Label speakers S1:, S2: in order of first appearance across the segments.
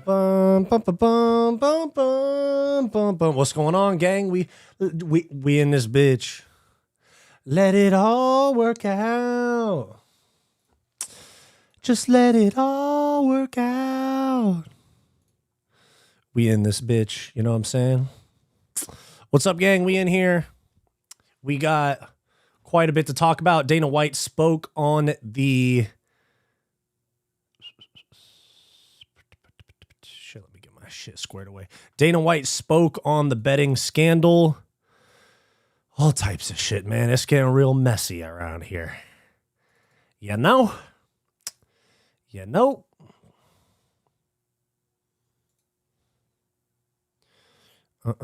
S1: Bum, bum, bum, bum, bum, bum, bum, bum. What's going on, gang? We in this bitch. Let it all work out. Just let it all work out. We in this bitch. You know what I'm saying? What's up, gang? We in here. We got quite a bit to talk about. Dana White spoke on the... Shit, let me get my shit squared away. Dana White spoke on the betting scandal. All types of shit, man. It's getting real messy around here. You know? You know? Bum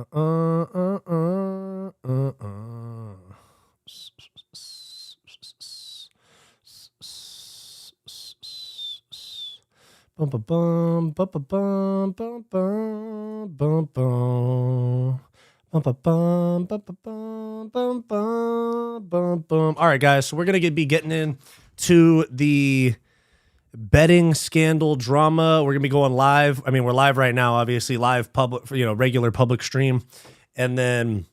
S1: bum bum bum bum bum bum bum bum bum. Bum, bum, bum, bum, bum, bum, bum, bum, bum. All right, guys. So we're gonna be getting into the betting scandal drama. We're gonna be going live. I mean, we're live right now, obviously, live public, regular public stream, and then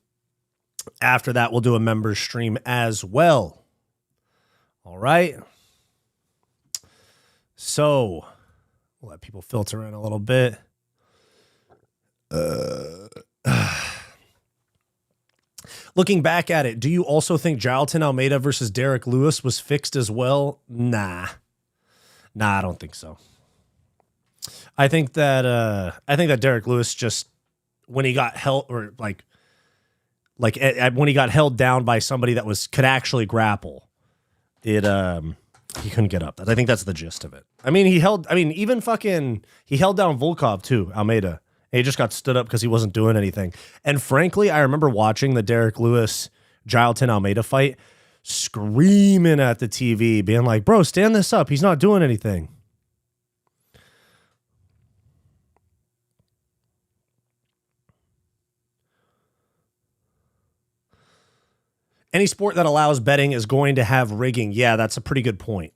S1: after that, we'll do a members stream as well. All right. So we'll let people filter in a little bit. Looking back at it, do you also think Jailton Almeida versus Derek Lewis was fixed as well? Nah, I don't think so. I think that Derek Lewis just, when he got held, or when he got held down by somebody that could actually grapple, he couldn't get up. I think that's the gist of it. I mean, he held down Volkov too, Almeida. He just got stood up because he wasn't doing anything. And frankly, I remember watching the Derek Lewis Jailton Almeida fight, screaming at the TV, being like, bro, stand this up. He's not doing anything. Any sport that allows betting is going to have rigging. Yeah, that's a pretty good point.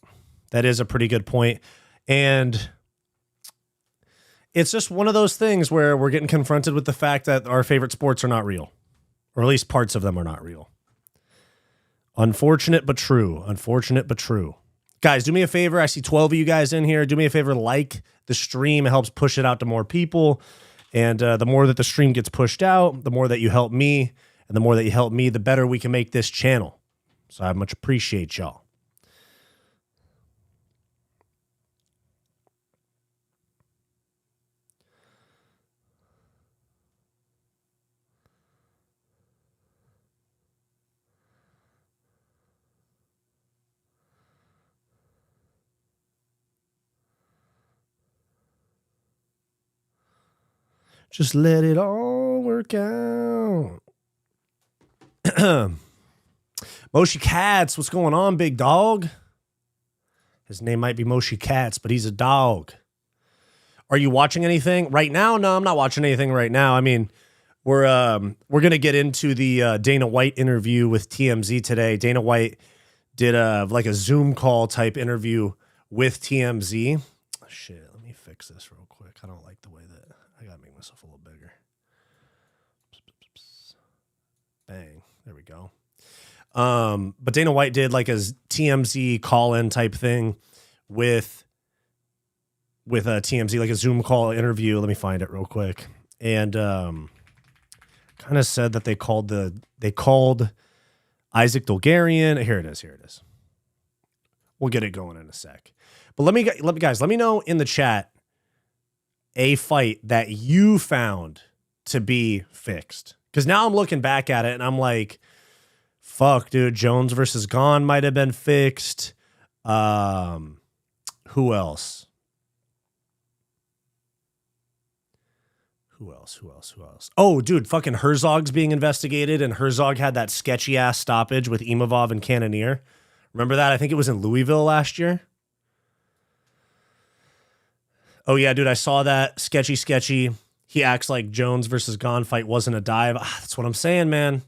S1: That is a pretty good point. And it's just one of those things where we're getting confronted with the fact that our favorite sports are not real, or at least parts of them are not real. Unfortunate, but true. Unfortunate, but true. Guys, do me a favor. I see 12 of you guys in here. Do me a favor, like the stream. It helps push it out to more people. And the more that the stream gets pushed out, the more that you help me, and the more that you help me, the better we can make this channel. So I much appreciate y'all. Just let it all work out. Moshe Katz, what's going on, big dog? His name might be Moshe Katz, but he's a dog. Are you watching anything right now? No, I'm not watching anything right now. I mean, we're gonna get into the Dana White interview with TMZ today. Dana White did a Zoom call type interview with TMZ. Shit, let me fix this real quick. I don't like the way that I gotta make myself a little bigger. Bang, there we go. But Dana White did like a TMZ call-in type thing with TMZ, like a Zoom call interview. Let me find it real quick. And kind of said that they called Isaac Dulgarian. Here it is. We'll get it going in a sec. But let me know in the chat a fight that you found to be fixed. Because now I'm looking back at it and I'm like, fuck, dude, Jones versus Gane might have been fixed. Who else? Oh, dude, fucking Herzog's being investigated, and Herzog had that sketchy ass stoppage with Imavov and Cannonier. Remember that? I think it was in Louisville last year. Oh yeah, dude, I saw that. Sketchy. He acts like Jones versus Gane fight wasn't a dive. That's what I'm saying, man.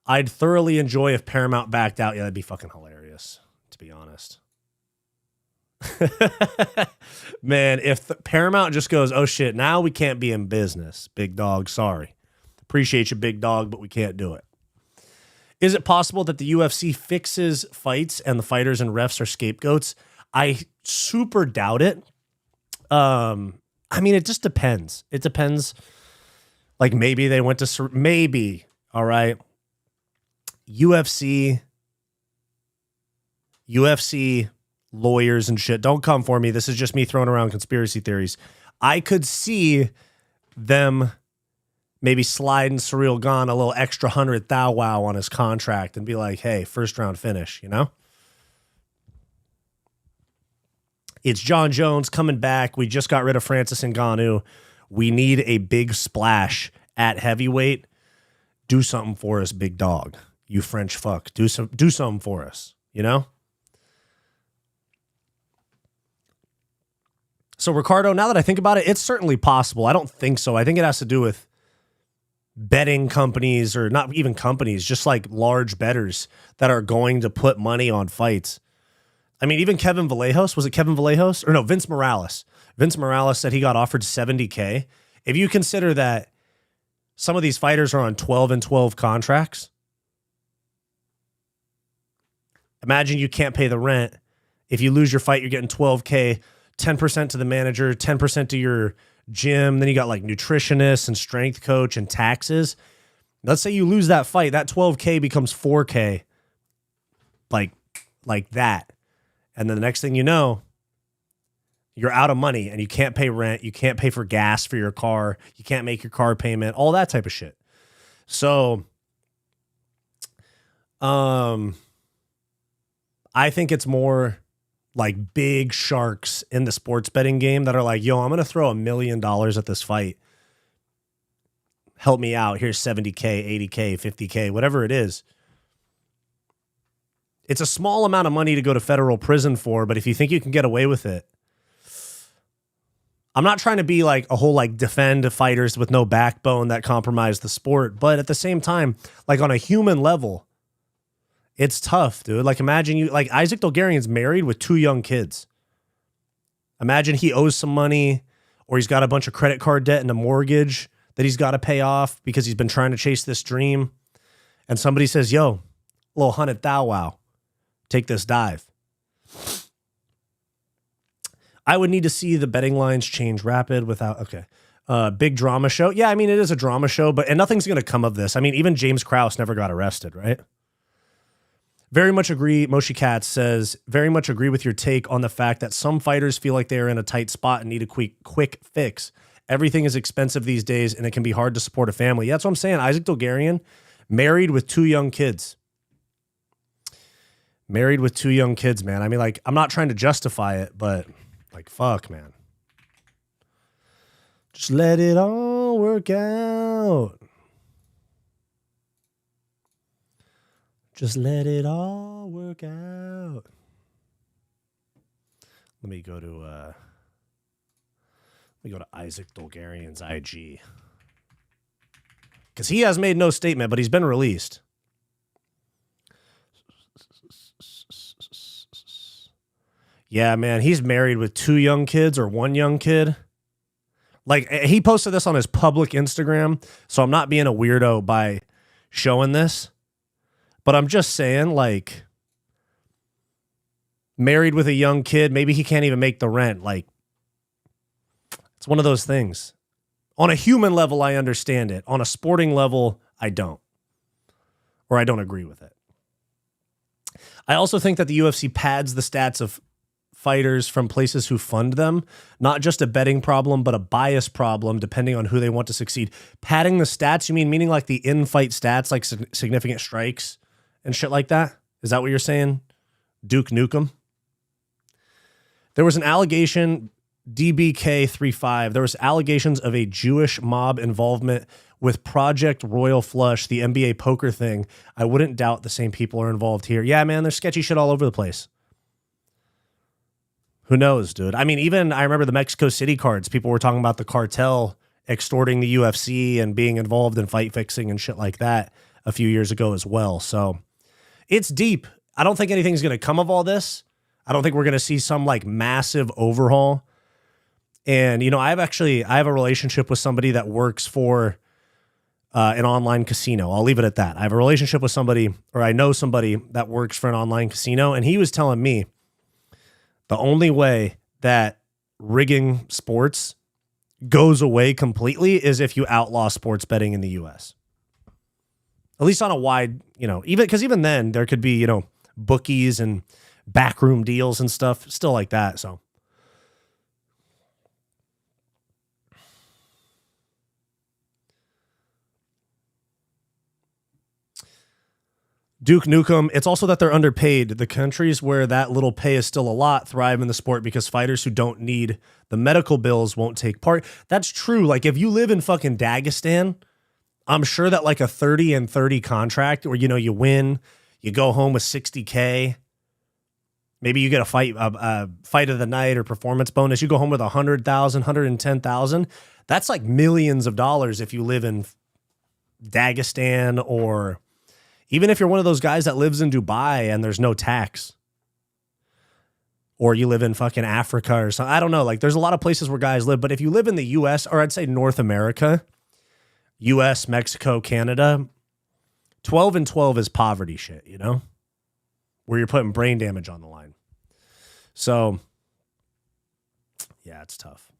S1: I'd thoroughly enjoy if Paramount backed out. Yeah, that'd be fucking hilarious, to be honest. Man, if Paramount just goes, oh shit, now we can't be in business, big dog, sorry. Appreciate you, big dog, but we can't do it. Is it possible that the UFC fixes fights and the fighters and refs are scapegoats? I super doubt it. I mean, it just depends. It depends. Like maybe they went to, maybe, all right. UFC lawyers and shit. Don't come for me. This is just me throwing around conspiracy theories. I could see them maybe sliding Ciryl Gane a little extra 100 thou wow on his contract and be like, hey, first round finish, you know? It's John Jones coming back. We just got rid of Francis Ngannou. We need a big splash at heavyweight. Do something for us, big dog. You French fuck. Do something for us, you know? So, Ricardo, now that I think about it, it's certainly possible. I don't think so. I think it has to do with betting companies, or not even companies, just like large bettors that are going to put money on fights. I mean, even Kevin Vallejos, was it Kevin Vallejos? Or no, Vince Morales. Vince Morales said he got offered $70K. If you consider that some of these fighters are on 12 and 12 contracts, imagine you can't pay the rent. If you lose your fight, you're getting $12K, 10% to the manager, 10% to your gym. Then you got like nutritionists and strength coach and taxes. Let's say you lose that fight, that $12K becomes $4K, like that. And then the next thing you know, you're out of money and you can't pay rent. You can't pay for gas for your car. You can't make your car payment, all that type of shit. So, I think it's more like big sharks in the sports betting game that are like, yo, I'm going to throw $1 million at this fight. Help me out. Here's 70K, 80K, 50K, whatever it is. It's a small amount of money to go to federal prison for, but if you think you can get away with it, I'm not trying to be like a whole like defend fighters with no backbone that compromise the sport, but at the same time, like on a human level, it's tough, dude. Like imagine you, like Isaac Dulgarian's married with 2 young kids. Imagine he owes some money, or he's got a bunch of credit card debt and a mortgage that he's got to pay off because he's been trying to chase this dream. And somebody says, yo, a little 100 thou wow, take this dive. I would need to see the betting lines change rapid without, okay. Big drama show. Yeah, I mean, it is a drama show, and nothing's going to come of this. I mean, even James Krause never got arrested, right? Very much agree. Moshe Katz says, very much agree with your take on the fact that some fighters feel like they're in a tight spot and need a quick fix. Everything is expensive these days, and it can be hard to support a family. Yeah, that's what I'm saying. Isaac Dulgarian, married with 2 young kids. Married with 2 young kids, man. I mean, like, I'm not trying to justify it, but, like, fuck, man. Just let it all work out. Just let it all work out. Let me go to Isaac Dulgarian's IG. Because he has made no statement, but he's been released. Yeah, man, he's married with 2 young kids or 1 young kid. Like, he posted this on his public Instagram, so I'm not being a weirdo by showing this. But I'm just saying, like, married with a young kid, maybe he can't even make the rent. Like, it's one of those things. On a human level, I understand it. On a sporting level, I don't. Or I don't agree with it. I also think that the UFC pads the stats of fighters from places who fund them. Not just a betting problem, but a bias problem, depending on who they want to succeed. Padding the stats, you meaning like the in-fight stats, like significant strikes and shit like that? Is that what you're saying? Duke Nukem? There was an allegation, DBK35, there was allegations of a Jewish mob involvement with Project Royal Flush, the NBA poker thing. I wouldn't doubt the same people are involved here. Yeah, man, there's sketchy shit all over the place. Who knows, dude? I mean, even I remember the Mexico City cards. People were talking about the cartel extorting the UFC and being involved in fight fixing and shit like that a few years ago as well. So it's deep. I don't think anything's going to come of all this. I don't think we're going to see some like massive overhaul. And, you know, I have a relationship with somebody that works for an online casino. I'll leave it at that. I have a relationship with somebody, or I know somebody that works for an online casino. And he was telling me the only way that rigging sports goes away completely is if you outlaw sports betting in the US. At least on a wide, you know, even then there could be, you know, bookies and backroom deals and stuff still like that. So Duke Nukem, it's also that they're underpaid. The countries where that little pay is still a lot thrive in the sport because fighters who don't need the medical bills won't take part. That's true. Like if you live in fucking Dagestan, I'm sure that like a 30 and 30 contract where, you know, you win, you go home with 60K. Maybe you get a fight of the night or performance bonus. You go home with 100,000, 110,000. That's like millions of dollars if you live in Dagestan, or even if you're one of those guys that lives in Dubai and there's no tax, or you live in fucking Africa or something. I don't know. Like there's a lot of places where guys live, but if you live in the US, or I'd say North America, US, Mexico, Canada, 12 and 12 is poverty shit, you know, where you're putting brain damage on the line. So yeah, it's tough.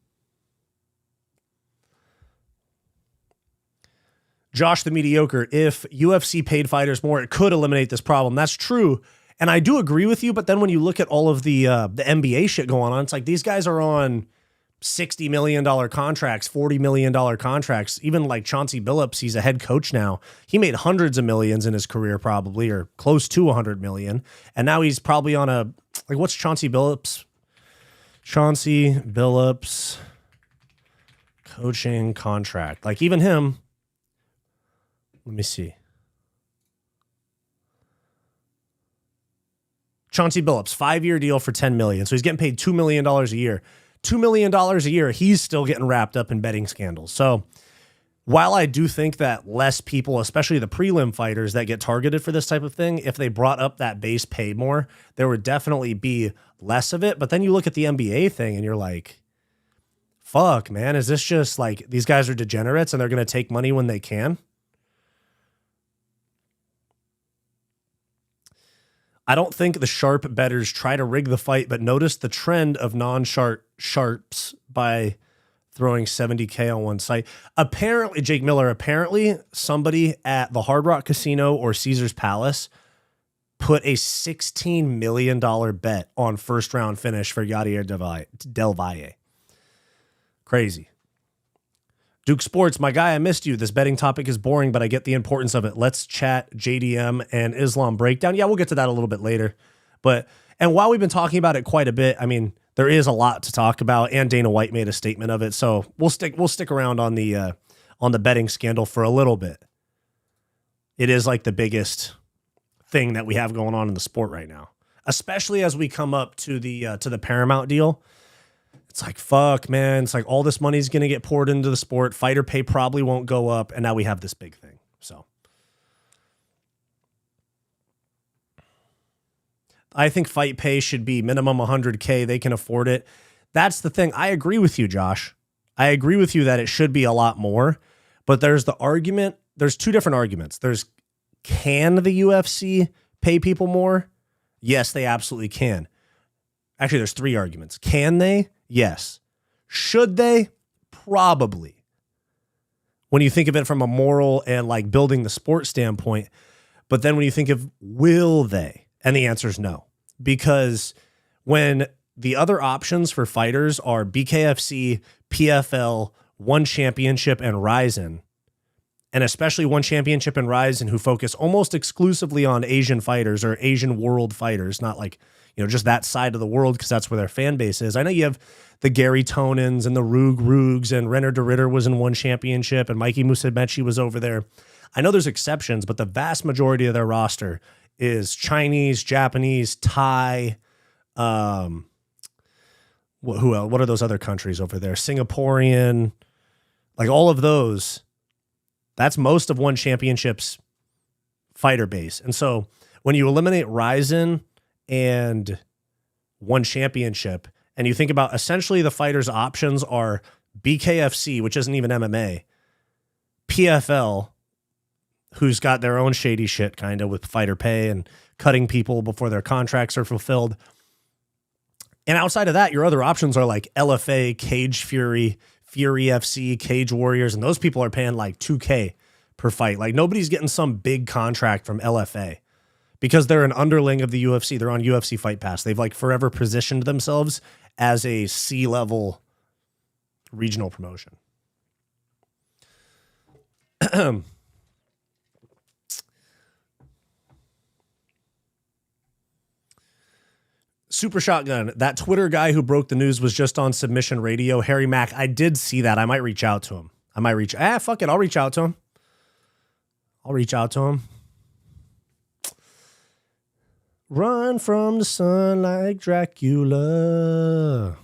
S1: Josh the Mediocre, if UFC paid fighters more, it could eliminate this problem. That's true. And I do agree with you. But then when you look at all of the NBA shit going on, it's like these guys are on $60 million contracts, $40 million contracts. Even like Chauncey Billups, he's a head coach now. He made hundreds of millions in his career probably, or close to 100 million. And now he's probably on a, like what's Chauncey Billups? Chauncey Billups coaching contract. Like even him, let me see. Chauncey Billups, 5-year deal for $10 million. So he's getting paid $2 million a year. $2 million a year, he's still getting wrapped up in betting scandals. So while I do think that less people, especially the prelim fighters that get targeted for this type of thing, if they brought up that base pay more, there would definitely be less of it. But then you look at the NBA thing and you're like, fuck, man, is this just like these guys are degenerates and they're going to take money when they can? I don't think the sharp bettors try to rig the fight, but notice the trend of non-sharps by throwing 70K on one site. Apparently, Jake Miller, somebody at the Hard Rock Casino or Caesar's Palace put a $16 million bet on first round finish for Yadier Del Valle. Crazy. Duke Sports, my guy, I missed you. This betting topic is boring, but I get the importance of it. Let's chat JDM and Islam breakdown. Yeah, we'll get to that a little bit later. And while we've been talking about it quite a bit, I mean, there is a lot to talk about, and Dana White made a statement of it. So we'll stick around on the betting scandal for a little bit. It is like the biggest thing that we have going on in the sport right now, especially as we come up to the Paramount deal. It's like, fuck, man. It's like all this money is going to get poured into the sport. Fighter pay probably won't go up. And now we have this big thing. So I think fight pay should be minimum 100K. They can afford it. That's the thing. I agree with you, Josh. I agree with you that it should be a lot more. But there's the argument. There's two different arguments. There's, can the UFC pay people more? Yes, they absolutely can. Actually, there's three arguments. Can they? Yes. Should they? Probably. When you think of it from a moral and like building the sport standpoint. But then when you think of will they? And the answer is no. Because when the other options for fighters are BKFC, PFL, One Championship, and Rizin, and especially One Championship and Rizin, who focus almost exclusively on Asian fighters or Asian world fighters, not like, you know, just that side of the world because that's where their fan base is. I know you have the Gary Tonins and the Rugs, and Renner de Ritter was in One Championship, and Mikey Musumeci was over there. I know there's exceptions, but the vast majority of their roster is Chinese, Japanese, Thai. Who else? What are those other countries over there? Singaporean, like all of those. That's most of One Championship's fighter base. And so when you eliminate Rizin and One Championship, and you think about essentially the fighters' options are BKFC, which isn't even MMA, PFL, who's got their own shady shit kind of with fighter pay and cutting people before their contracts are fulfilled. And outside of that, your other options are like LFA, Cage Fury, Fury FC, Cage Warriors, and those people are paying like $2K per fight. Like nobody's getting some big contract from LFA because they're an underling of the UFC. They're on UFC Fight Pass. They've like forever positioned themselves as a C-level regional promotion. Super Shotgun, that Twitter guy who broke the news was just on Submission Radio. Harry Mack, I did see that. I might reach out to him. Fuck it. I'll reach out to him. Run from the sun like Dracula.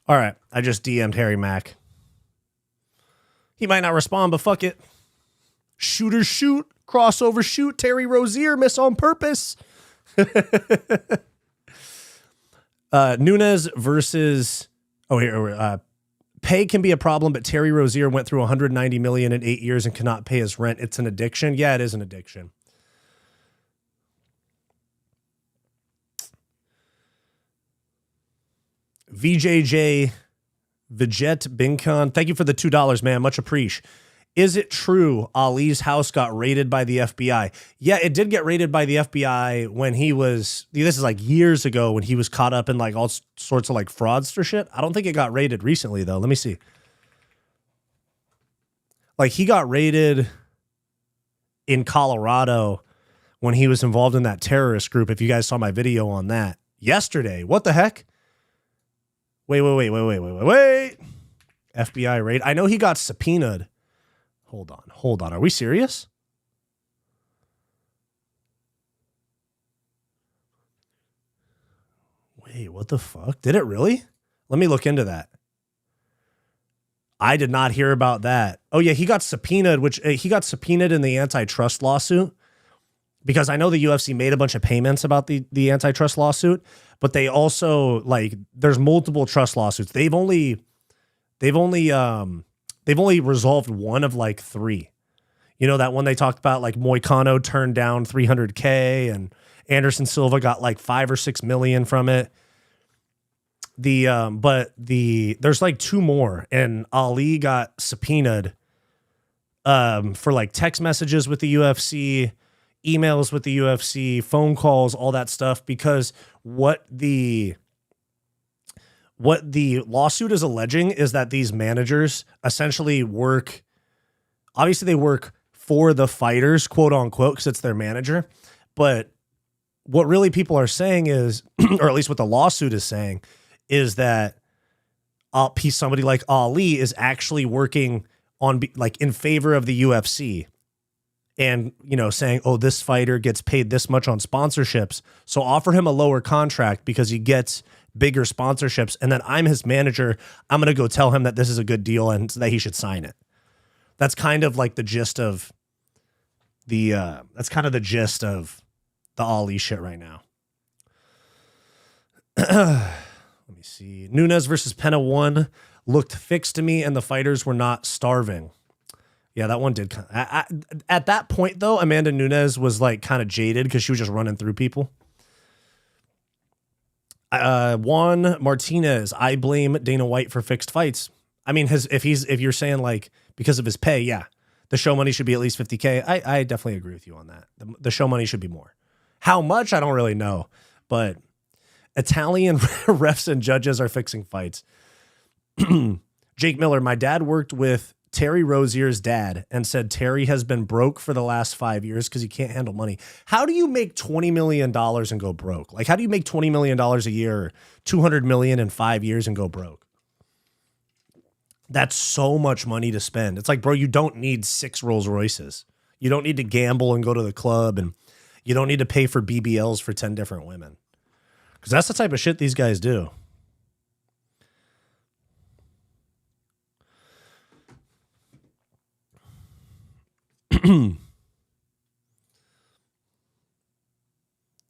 S1: All right, I just DM'd Harry Mack. He might not respond, but fuck it. Shooter shoot, crossover shoot, Terry Rozier, miss on purpose. Nunes versus... pay can be a problem, but Terry Rozier went through $190 million in 8 years and cannot pay his rent. It's an addiction. Yeah, it is an addiction. VJJ Vijet Binkan, thank you for the $2, man. Much appreciated. Is it true Ali's house got raided by the FBI? Yeah, it did get raided by the FBI when he was, this is like years ago when he was caught up in like all sorts of like fraudster shit. I don't think it got raided recently though. Let me see. Like he got raided in Colorado when he was involved in that terrorist group. If you guys saw my video on that yesterday, what the heck? Wait. FBI raid. I know he got subpoenaed. Hold on. Are we serious? Wait, what the fuck? Did it really? Let me look into that. I did not hear about that. Oh yeah, he got subpoenaed, he got subpoenaed in the antitrust lawsuit because I know the UFC made a bunch of payments about the antitrust lawsuit, but they also like there's multiple trust lawsuits. They've only resolved one of like three. You know, that one they talked about, like Moicano turned down $300K and Anderson Silva got like 5 or 6 million from it. There's like two more, and Ali got subpoenaed for like text messages with the UFC, emails with the UFC, phone calls, all that stuff, because what the lawsuit is alleging is that these managers essentially work for the fighters, quote unquote, because it's their manager. But what really people are saying is, or at least what the lawsuit is saying, is that somebody like Ali is actually working on like in favor of the UFC and, you know, saying, oh, this fighter gets paid this much on sponsorships, so offer him a lower contract because he gets bigger sponsorships. And then I'm his manager. I'm going to go tell him that this is a good deal and that he should sign it. That's kind of like the gist of the Ali shit right now. Let me see. Nunes versus Pena 1 looked fixed to me and the fighters were not starving. Yeah, that one did. At that point though, Amanda Nunes was like kind of jaded because she was just running through people. Juan Martinez, I blame Dana White for fixed fights. I mean, if you're saying like because of his pay, yeah, the show money should be at least $50K. I definitely agree with you on that. The show money should be more. How much? I don't really know, but Italian refs and judges are fixing fights. Jake Miller, my dad worked with Terry Rozier's dad and said Terry has been broke for the last 5 years because he can't handle money. How do you make $20 million and go broke? Like, how do you make $20 million a year or $200 million in 5 years and go broke? That's so much money to spend. It's like, bro, you don't need 6 Rolls Royces. You don't need to gamble and go to the club, and you don't need to pay for BBLs for 10 different women. Because that's the type of shit these guys do.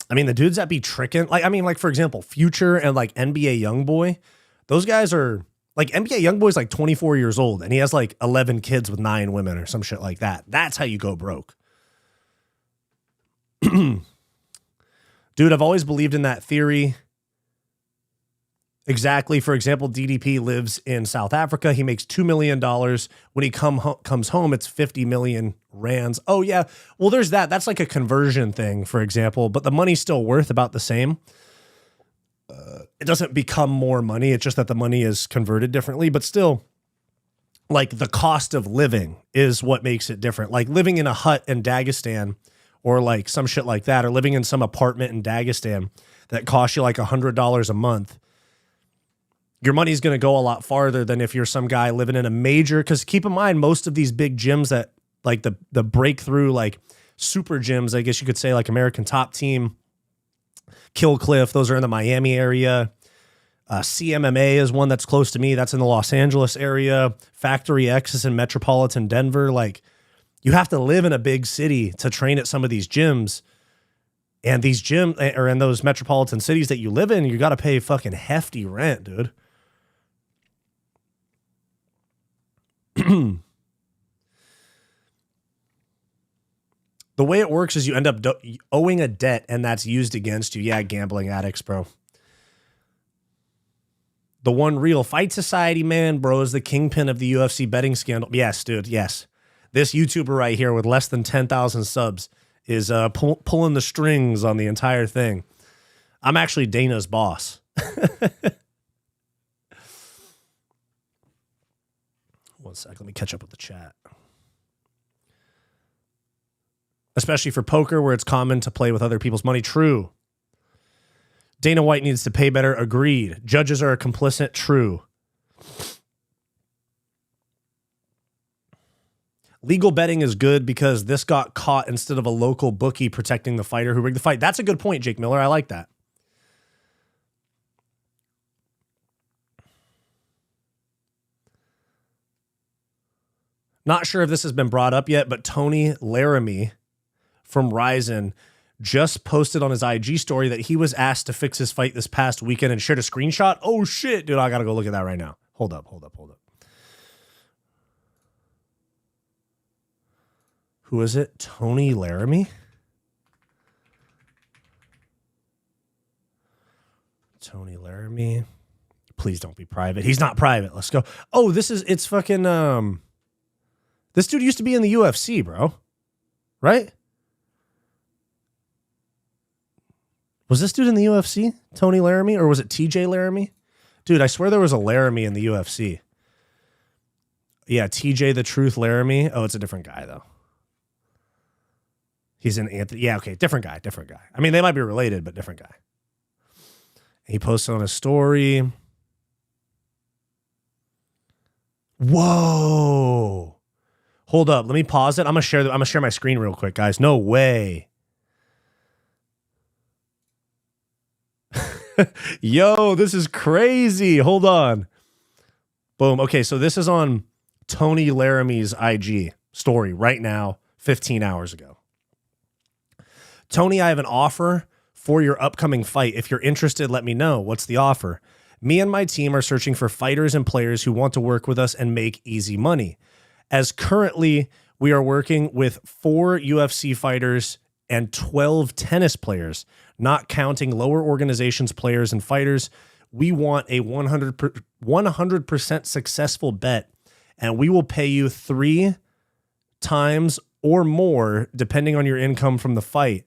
S1: I mean, the dudes that be tricking, like, I mean, like, for example, Future and like NBA Youngboy, those guys are like, NBA Youngboy's like 24 years old and he has like 11 kids with 9 women or some shit like that. That's how you go broke. Dude, I've always believed in that theory. Exactly. For example, DDP lives in South Africa. He makes $2 million. When he comes home, it's 50 million rands. Oh, yeah. Well, there's that. That's like a conversion thing, for example, but the money's still worth about the same. It doesn't become more money. It's just that the money is converted differently, but still, like, the cost of living is what makes it different. Like living in a hut in Dagestan or like some shit like that, or living in some apartment in Dagestan that costs you like $100 a month. Your money's going to go a lot farther than if you're some guy living in a major, because keep in mind, most of these big gyms that like the breakthrough, like super gyms, I guess you could say, like American Top Team, Kill Cliff, those are in the Miami area. CMMA is one that's close to me. That's in the Los Angeles area. Factory X is in metropolitan Denver. Like, you have to live in a big city to train at some of these gyms. And these gyms are in those metropolitan cities that you live in. You got to pay fucking hefty rent, dude. The way it works is you end up owing a debt, and that's used against you. Yeah, gambling addicts, bro. The one real Fight Society man, bro, is the kingpin of the UFC betting scandal. Yes, dude, yes. This YouTuber right here with less than 10,000 subs is pulling the strings on the entire thing. I'm actually Dana's boss. One sec, let me catch up with the chat. Especially for poker, where it's common to play with other people's money. True. Dana White needs to pay better. Agreed. Judges are complicit. True. Legal betting is good because this got caught instead of a local bookie protecting the fighter who rigged the fight. That's a good point, Jake Miller. I like that. Not sure if this has been brought up yet, but Tony Laramie from Ryzen just posted on his IG story that he was asked to fix his fight this past weekend and shared a screenshot. Oh, shit, dude. I got to go look at that right now. Hold up. Who is it? Tony Laramie? Tony Laramie. Please don't be private. He's not private. Let's go. Oh, it's fucking, this dude used to be in the UFC, bro. Right? Was this dude in the UFC? Tony Laramie? Or was it TJ Laramie? Dude, I swear there was a Laramie in the UFC. Yeah, TJ the Truth Laramie. Oh, it's a different guy, though. He's in Anthony. Yeah, okay. Different guy. I mean, they might be related, but different guy. He posted on a story. Whoa. Hold up. Let me pause it. I'm gonna share my screen real quick, guys. No way. Yo, this is crazy. Hold on. Boom. Okay, so this is on Tony Laramie's IG story right now, 15 hours ago. Tony, I have an offer for your upcoming fight. If you're interested, let me know. What's the offer? Me and my team are searching for fighters and players who want to work with us and make easy money. As currently, we are working with 4 UFC fighters and 12 tennis players, not counting lower organizations, players, and fighters. We want a 100% successful bet, and we will pay you 3 times or more, depending on your income from the fight.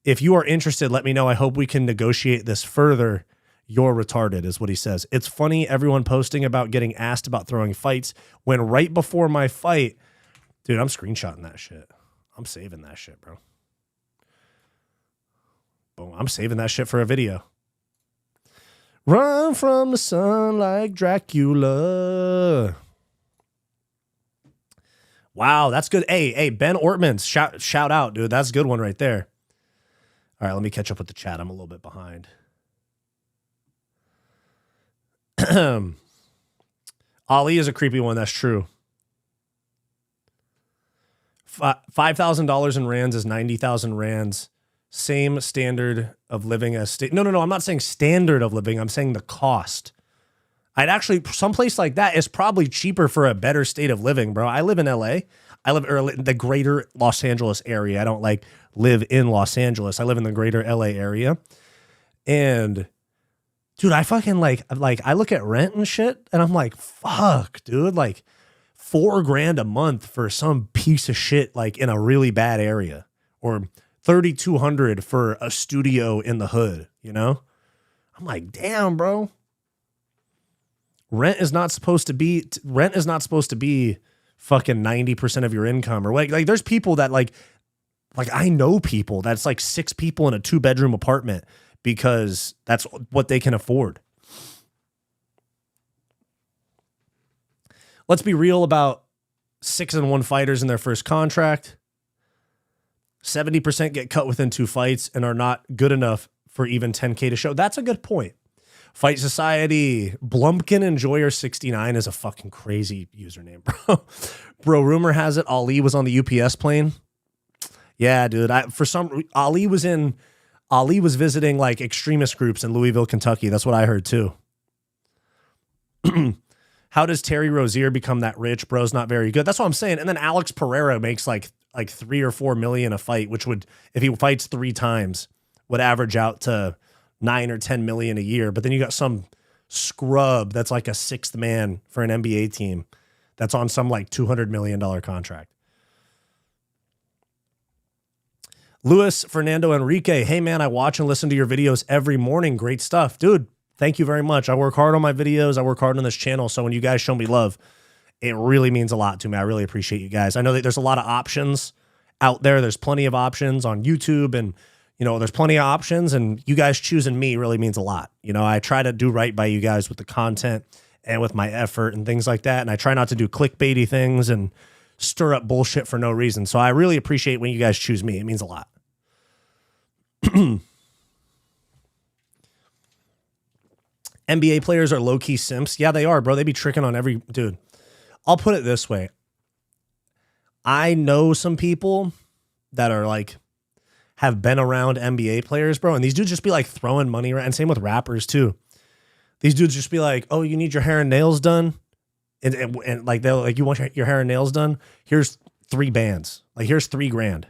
S1: If you are interested, let me know. I hope we can negotiate this further. You're retarded, is what he says. It's funny, everyone posting about getting asked about throwing fights when right before my fight, dude, I'm screenshotting that shit. I'm saving that shit, bro. Boom, I'm saving that shit for a video. Run from the sun like Dracula. Wow, that's good. Hey, Ben Ortman's shout out, dude. That's a good one right there. All right, let me catch up with the chat. I'm a little bit behind. Ali is a creepy one. That's true. $5,000 in rands is 90,000 rands. Same standard of living as state. No. I'm not saying standard of living. I'm saying the cost. I'd actually, someplace like that is probably cheaper for a better state of living, bro. I live in LA. I live in the greater Los Angeles area. I don't like live in Los Angeles. I live in the greater LA area. And dude, I fucking like I look at rent and shit and I'm like, fuck, dude, like $4,000 a month for some piece of shit like in a really bad area, or $3,200 for a studio in the hood, you know? I'm like, damn, bro. Rent is not supposed to be fucking 90% of your income, or like there's people that like I know people that's like 6 people in a 2-bedroom apartment because that's what they can afford. Let's be real about 6-1 fighters in their first contract. 70% get cut within 2 fights and are not good enough for even 10K to show. That's a good point. Fight Society, Blumpkin Enjoyer 69 is a fucking crazy username, bro. Bro, rumor has it Ali was on the UPS plane. Yeah, dude. Ali was visiting like extremist groups in Louisville, Kentucky. That's what I heard too. How does Terry Rozier become that rich? Bro's not very good. That's what I'm saying. And then Alex Pereira makes like 3 or 4 million a fight, which would, if he fights 3 times, would average out to 9 or 10 million a year. But then you got some scrub that's like a 6th man for an NBA team that's on some like $200 million contract. Luis Fernando Enrique. Hey man, I watch and listen to your videos every morning. Great stuff. Dude, thank you very much. I work hard on my videos. I work hard on this channel. So when you guys show me love, it really means a lot to me. I really appreciate you guys. I know that there's a lot of options out there. There's plenty of options on YouTube, and you know, there's plenty of options, and you guys choosing me really means a lot. You know, I try to do right by you guys with the content and with my effort and things like that. And I try not to do clickbaity things and stir up bullshit for no reason. So I really appreciate when you guys choose me. It means a lot. NBA players are low-key simps. Yeah, they are, bro. They be tricking on every dude. I'll put it this way. I know some people that are like, have been around NBA players, bro. And these dudes just be like throwing money around. And same with rappers too. These dudes just be like, oh, you need your hair and nails done? And like, they'll like, you want your hair and nails done? Here's 3 bands. Like, here's $3,000.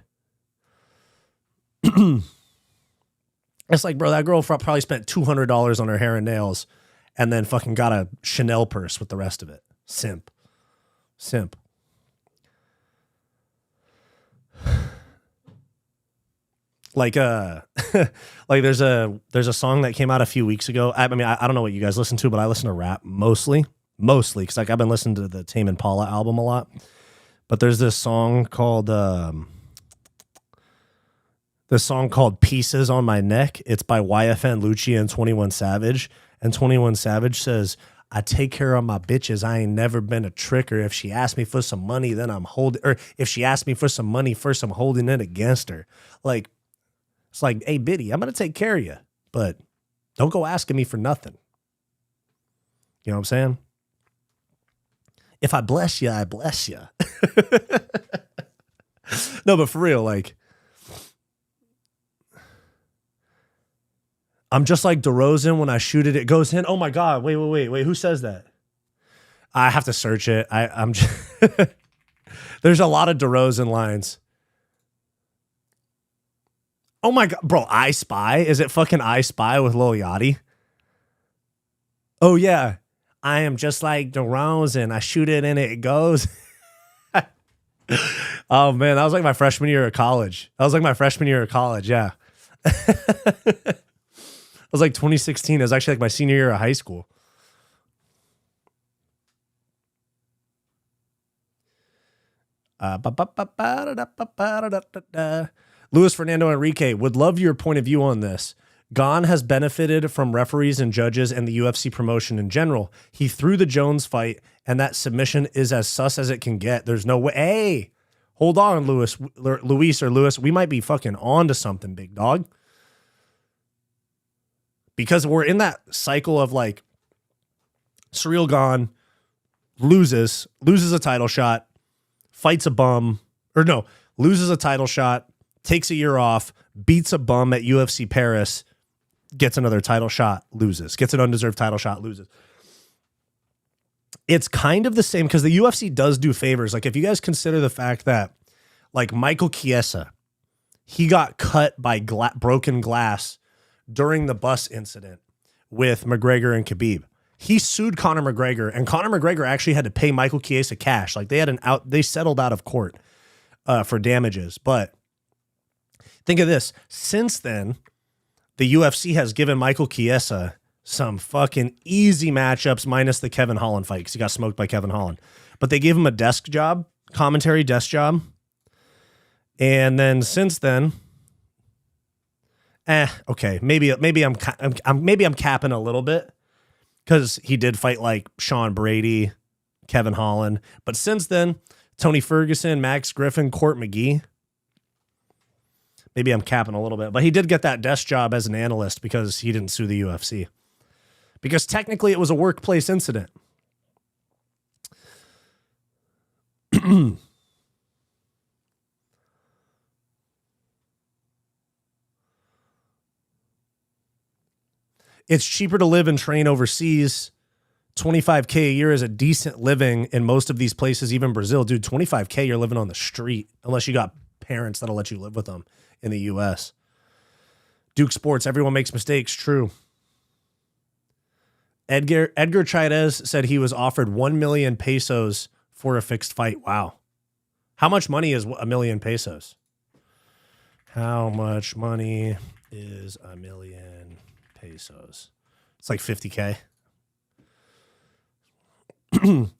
S1: It's like, bro, that girl probably spent $200 on her hair and nails and then fucking got a Chanel purse with the rest of it. Simp. Like like there's a song that came out a few weeks ago. I mean, I don't know what you guys listen to, but I listen to rap mostly because like I've been listening to the Tame Impala album a lot. But there's this song called Pieces on My Neck. It's by Wyatt and Lucci and 21 Savage. And 21 Savage says, I take care of my bitches. I ain't never been a tricker. If she asks me for some money, then I'm holding, or if she asks me for some money first, I'm holding it against her. Like, it's like, hey, Biddy, I'm going to take care of you, but don't go asking me for nothing. You know what I'm saying? If I bless you, I bless you. No, but for real, like, I'm just like DeRozan when I shoot it, it goes in. Oh my God. Wait. Who says that? I have to search it. I'm just there's a lot of DeRozan lines. Oh my God, bro, I Spy? Is it fucking I Spy with Lil Yachty? Oh yeah. I am just like DeRozan. I shoot it and it goes. Oh man, that was like my freshman year of college. Yeah. It was like 2016. It was actually like my senior year of high school. Luis Fernando Enrique, would love your point of view on this. Gane has benefited from referees and judges and the UFC promotion in general. He threw the Jones fight, and that submission is as sus as it can get. There's no way. Hey, hold on, Luis. We might be fucking on to something, big dog. Because we're in that cycle of like, Ciryl Gane loses a title shot, fights a bum, loses a title shot, takes a year off, beats a bum at UFC Paris, gets another title shot, loses, gets an undeserved title shot, loses. It's kind of the same because the UFC does do favors. Like if you guys consider the fact that like Michael Chiesa, he got cut by broken glass during the bus incident with McGregor and Khabib. He sued Conor McGregor, and Conor McGregor actually had to pay Michael Chiesa cash. Like they settled out of court for damages. But think of this. Since then, the UFC has given Michael Chiesa some fucking easy matchups minus the Kevin Holland fight because he got smoked by Kevin Holland. But they gave him a desk job, commentary desk job. And then since then, okay, maybe I'm capping a little bit. Because he did fight like Sean Brady, Kevin Holland. But since then, Tony Ferguson, Max Griffin, Court McGee. Maybe I'm capping a little bit. But he did get that desk job as an analyst because he didn't sue the UFC. Because technically it was a workplace incident. It's cheaper to live and train overseas. $25K a year is a decent living in most of these places, even Brazil. Dude, $25K, you're living on the street, unless you got parents that'll let you live with them in the U.S. Duke Sports, everyone makes mistakes. True. Edgar Chairez said he was offered 1 million pesos for a fixed fight. Wow. How much money is 1 million pesos? How much money is 1 million pesos? It's like 50K.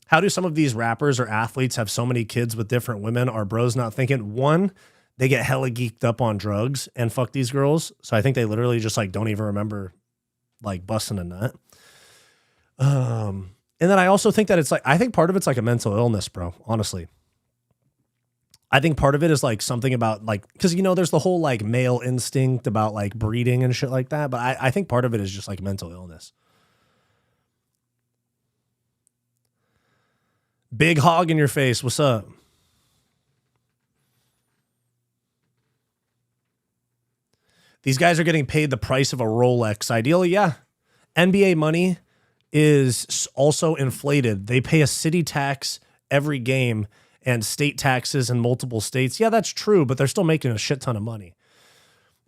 S1: How do some of these rappers or athletes have so many kids with different women? Are bros not thinking? One, they get hella geeked up on drugs and fuck these girls. So I think they literally just like don't even remember like busting a nut. And then I also think that it's like, I think part of it's like a mental illness, bro. Honestly. I think part of it is like something about like, because you know, there's the whole like male instinct about like breeding and shit like that. But I think part of it is just like mental illness. Big hog in your face. What's up? These guys are getting paid the price of a Rolex. Ideally, yeah. NBA money is also inflated. They pay a city tax every game and state taxes in multiple states. Yeah, that's true, but they're still making a shit ton of money.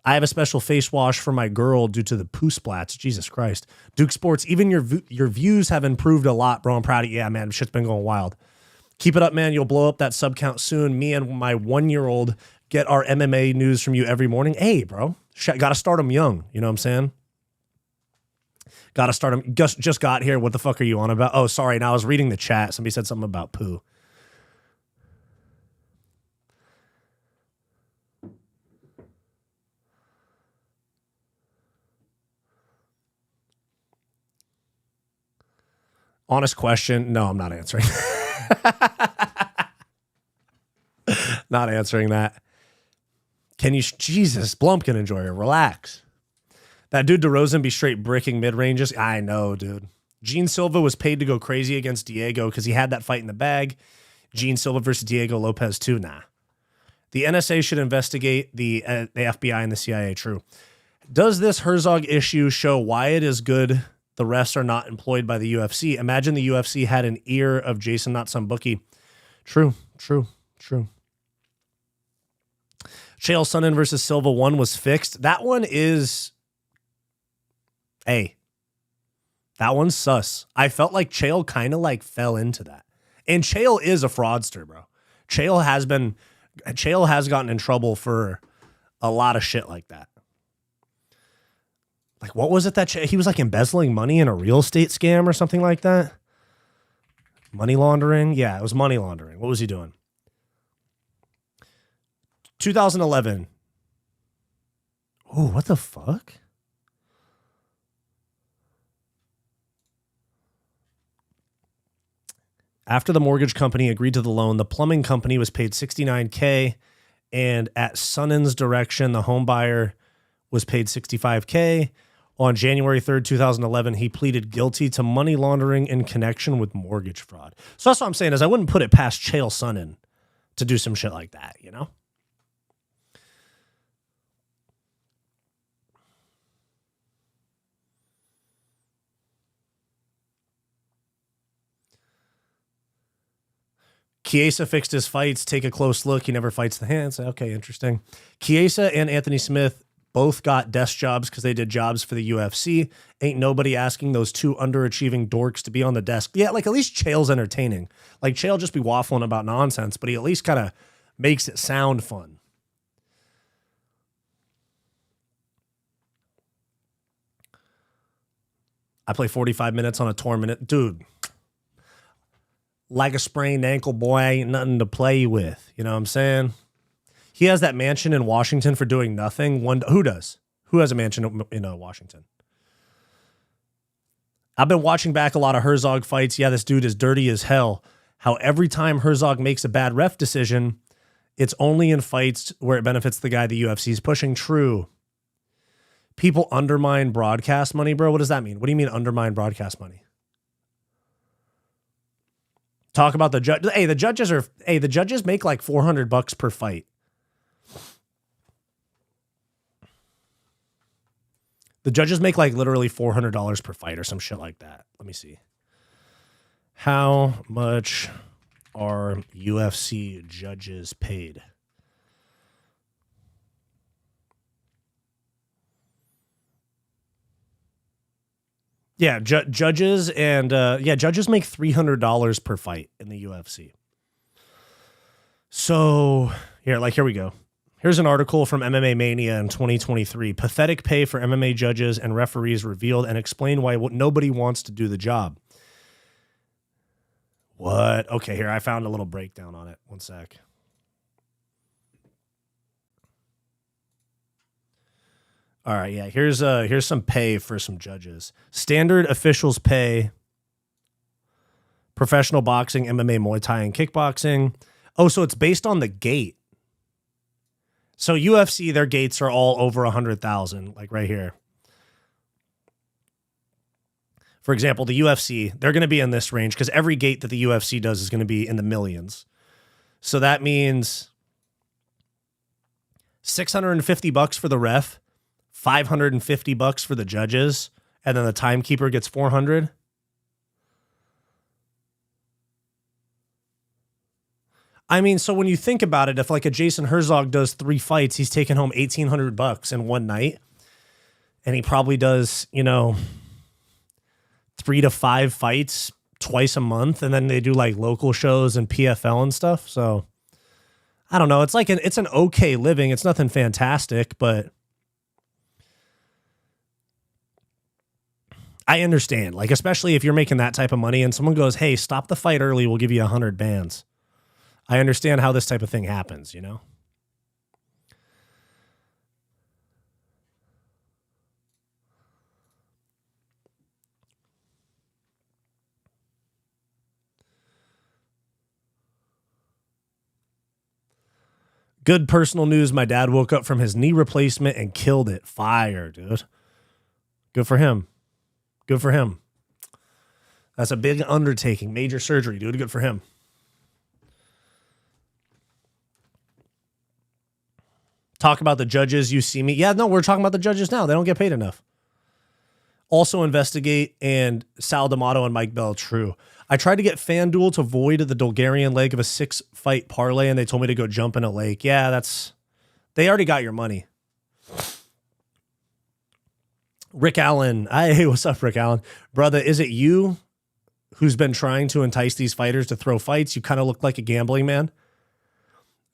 S1: I have a special face wash for my girl due to the poo splats. Jesus Christ. Duke Sports, even your views have improved a lot, bro. I'm proud of you. Yeah, man, shit's been going wild. Keep it up, man. You'll blow up that sub count soon. Me and my 1-year-old get our MMA news from you every morning. Hey, bro, got to start them young. You know what I'm saying? Got to start them. Just got here. What the fuck are you on about? Oh, sorry. Now I was reading the chat. Somebody said something about poo. Honest question. No, I'm not answering. Not answering that. Can you, Jesus, Blumpkin enjoyer, relax. That dude DeRozan be straight bricking mid-ranges. I know, dude. Gene Silva was paid to go crazy against Diego because he had that fight in the bag. Gene Silva versus Diego Lopez too. Nah. The NSA should investigate the FBI and the CIA. True. Does this Herzog issue show Wyatt is good? The rest are not employed by the UFC. Imagine the UFC had an ear of Jason, not some bookie. True. Chael Sonnen versus Silva 1 was fixed. That one is... Hey. That one's sus. I felt like Chael kind of like fell into that. And Chael is a fraudster, bro. Chael has gotten in trouble for a lot of shit like that. Like, what was it that he was like embezzling money in a real estate scam or something like that? Money laundering? Yeah, it was money laundering. What was he doing? 2011. Oh, what the fuck? After the mortgage company agreed to the loan, the plumbing company was paid $69K, and at Sonnen's direction, the home buyer was paid $65K. On January 3rd, 2011, he pleaded guilty to money laundering in connection with mortgage fraud. So that's what I'm saying is I wouldn't put it past Chael Sonnen to do some shit like that, you know? Chiesa fixed his fights. Take a close look. He never fights the hands. Okay, interesting. Chiesa and Anthony Smith both got desk jobs because they did jobs for the UFC. Ain't nobody asking those two underachieving dorks to be on the desk. Yeah, like at least Chael's entertaining. Like Chael just be waffling about nonsense, but he at least kind of makes it sound fun. I play 45 minutes on a tournament. Dude, like a sprained ankle, boy, ain't nothing to play with. You know what I'm saying? He has that mansion in Washington for doing nothing. Who does? Who has a mansion in Washington? I've been watching back a lot of Herzog fights. Yeah, this dude is dirty as hell. How every time Herzog makes a bad ref decision, it's only in fights where it benefits the guy the UFC is pushing. True. People undermine broadcast money, bro. What does that mean? What do you mean undermine broadcast money? Talk about the judge. Hey, the judges make like $400 per fight. The judges make like literally $400 per fight or some shit like that. Let me see. How much are UFC judges paid? Yeah, judges and judges make $300 per fight in the UFC. So here we go. Here's an article from MMA Mania in 2023. Pathetic pay for MMA judges and referees revealed and explain why nobody wants to do the job. What? Okay, here, I found a little breakdown on it. One sec. All right, yeah, here's some pay for some judges. Standard officials pay, professional boxing, MMA, Muay Thai, and kickboxing. Oh, so it's based on the gate. So UFC, their gates are all over 100,000, like right here. For example, the UFC, they're going to be in this range because every gate that the UFC does is going to be in the millions. So that means $650 for the ref, $550 for the judges, and then the timekeeper gets $400. I mean, so when you think about it, if like a Jason Herzog does 3 fights, he's taking home $1,800 in one night. And he probably does, 3 to 5 fights twice a month. And then they do like local shows and PFL and stuff. So I don't know. It's like it's an okay living. It's nothing fantastic, but I understand. Like, especially if you're making that type of money and someone goes, hey, stop the fight early. We'll give you 100 bands. I understand how this type of thing happens, Good personal news. My dad woke up from his knee replacement and killed it. Fire, dude. Good for him. Good for him. That's a big undertaking. Major surgery, dude. Good for him. Talk about the judges. You see me. Yeah, no, we're talking about the judges now. They don't get paid enough. Also investigate and Sal D'Amato and Mike Bell. True. I tried to get FanDuel to void the Dulgarian leg of a 6-fight parlay, and they told me to go jump in a lake. Yeah, they already got your money. Rick Allen. Hey, what's up, Rick Allen? Brother, is it you who's been trying to entice these fighters to throw fights? You kind of look like a gambling man.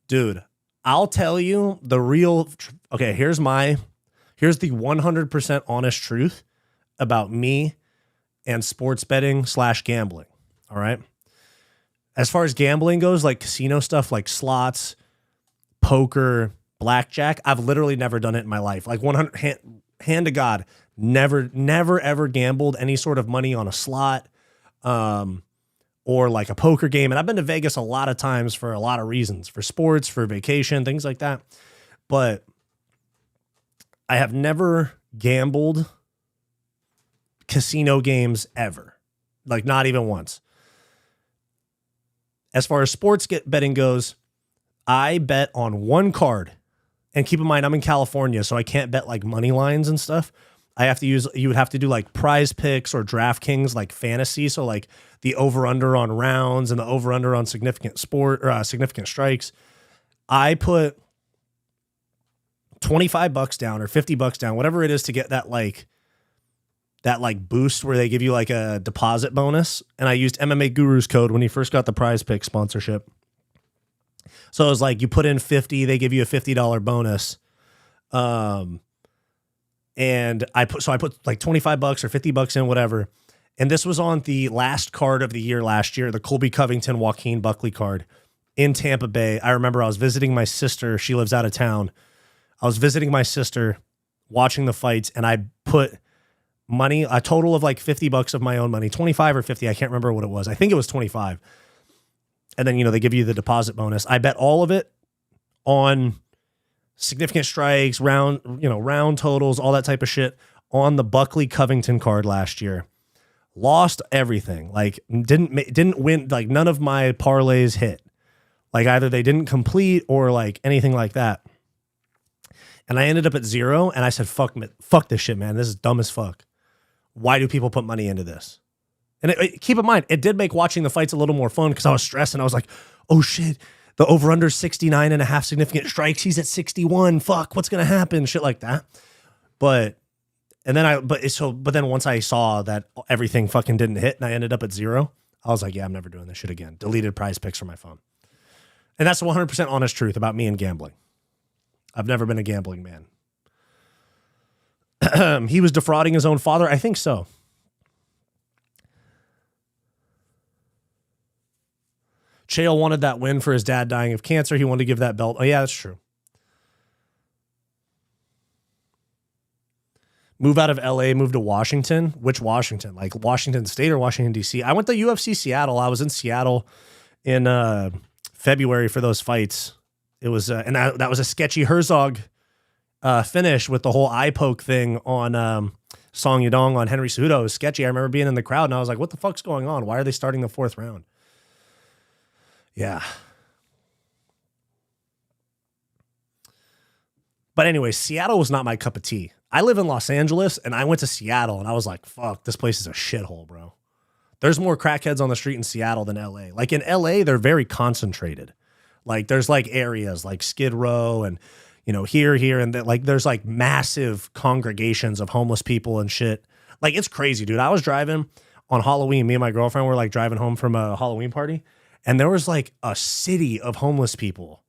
S1: Dude, I'll tell you the real. Okay, here's the 100% honest truth about me and sports betting / gambling. All right. As far as gambling goes, like casino stuff, like slots, poker, blackjack, I've literally never done it in my life. Like 100 hand to God, never ever gambled any sort of money on a slot, or like a poker game. And I've been to Vegas a lot of times for a lot of reasons, for sports, for vacation, things like that. But I have never gambled casino games ever. Like not even once. As far as sports betting goes, I bet on one card. And keep in mind, I'm in California, so I can't bet like money lines and stuff. You would have to do like Prize Picks or DraftKings, like fantasy. So like the over under on rounds and the over under on significant strikes. I put $25 down or $50 down, whatever it is, to get that boost where they give you like a deposit bonus. And I used MMA Guru's code when he first got the Prize Pick sponsorship. So it was like you put in 50, they give you a $50 bonus. And I put like $25 or $50 in, whatever. And this was on the last card of the year last year, the Colby Covington, Joaquin Buckley card in Tampa Bay. I remember I was visiting my sister. She lives out of town. I was visiting my sister, watching the fights, and I put money, a total of like $50 of my own money, 25 or 50. I can't remember what it was. I think it was 25. And then, they give you the deposit bonus. I bet all of it on significant strikes, round totals, all that type of shit on the Buckley Covington card last year. Lost everything. Like didn't win. Like none of my parlays hit. Like either they didn't complete or like anything like that. And I ended up at 0. And I said, fuck this shit, man. This is dumb as fuck. Why do people put money into this? And keep in mind, it did make watching the fights a little more fun because I was stressed and I was like, oh shit, the over-under 69.5 significant strikes. He's at 61. Fuck, what's going to happen? Shit like that. But then once I saw that everything fucking didn't hit and I ended up at 0, I was like, yeah, I'm never doing this shit again. Deleted Prize Picks from my phone. And that's the 100% honest truth about me and gambling. I've never been a gambling man. He was defrauding his own father. I think so. Chael wanted that win for his dad dying of cancer. He wanted to give that belt. Oh, yeah, that's true. Move out of LA, move to Washington. Which Washington? Like Washington State or Washington, D.C.? I went to UFC Seattle. I was in Seattle in February for those fights. It was, that was a sketchy Herzog finish with the whole eye poke thing on Song Yadong on Henry Cejudo. It was sketchy. I remember being in the crowd and I was like, what the fuck's going on? Why are they starting the 4th round? Yeah. But anyway, Seattle was not my cup of tea. I live in Los Angeles and I went to Seattle and I was like, fuck, this place is a shithole, bro. There's more crackheads on the street in Seattle than LA. Like in LA, they're very concentrated. Like there's like areas like Skid Row and, here and like there's like massive congregations of homeless people and shit. Like it's crazy, dude. I was driving on Halloween. Me and my girlfriend were like driving home from a Halloween party. And there was like a city of homeless people.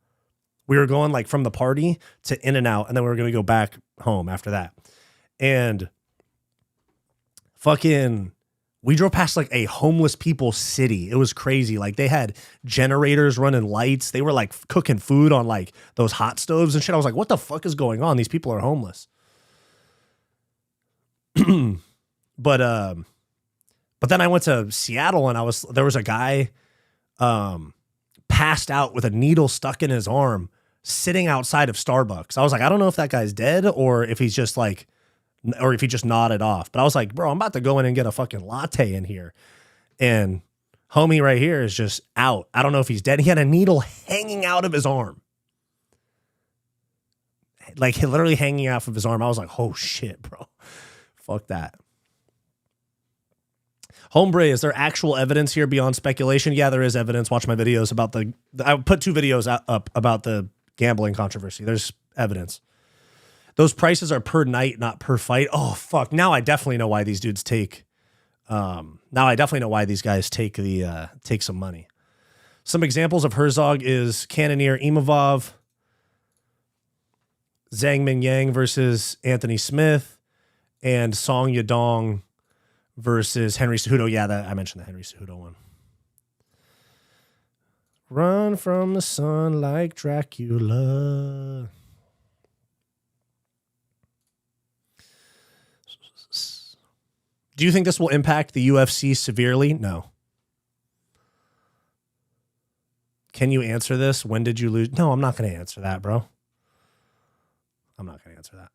S1: We were going like from the party to In-N-Out, and then we were going to go back home after that. And we drove past like a homeless people city. It was crazy. Like they had generators running lights. They were like cooking food on like those hot stoves and shit. I was like, what the fuck is going on? These people are homeless. But then I went to Seattle and there was a guy passed out with a needle stuck in his arm sitting outside of Starbucks. I was like, I don't know if that guy's dead or if he's just like, or if he just nodded off. But I was like, bro, I'm about to go in and get a fucking latte in here. And homie right here is just out. I don't know if he's dead. He had a needle hanging out of his arm. Like literally hanging out of his arm. I was like, oh shit, bro. Fuck that. Hombre, is there actual evidence here beyond speculation? Yeah, there is evidence. Watch my videos about I put 2 videos up about the gambling controversy. There's evidence. Those prices are per night, not per fight. Oh, fuck. Now I definitely know why these dudes take, now I definitely know why these guys take some money. Some examples of Herzog is Cannonier Imavov, Zhang Mingyang versus Anthony Smith, and Song Yadong versus Henry Cejudo. Yeah, I mentioned the Henry Cejudo one. Run from the sun like Dracula. Do you think this will impact the UFC severely? No. Can you answer this? When did you lose? No, I'm not going to answer that, bro. I'm not going to answer that.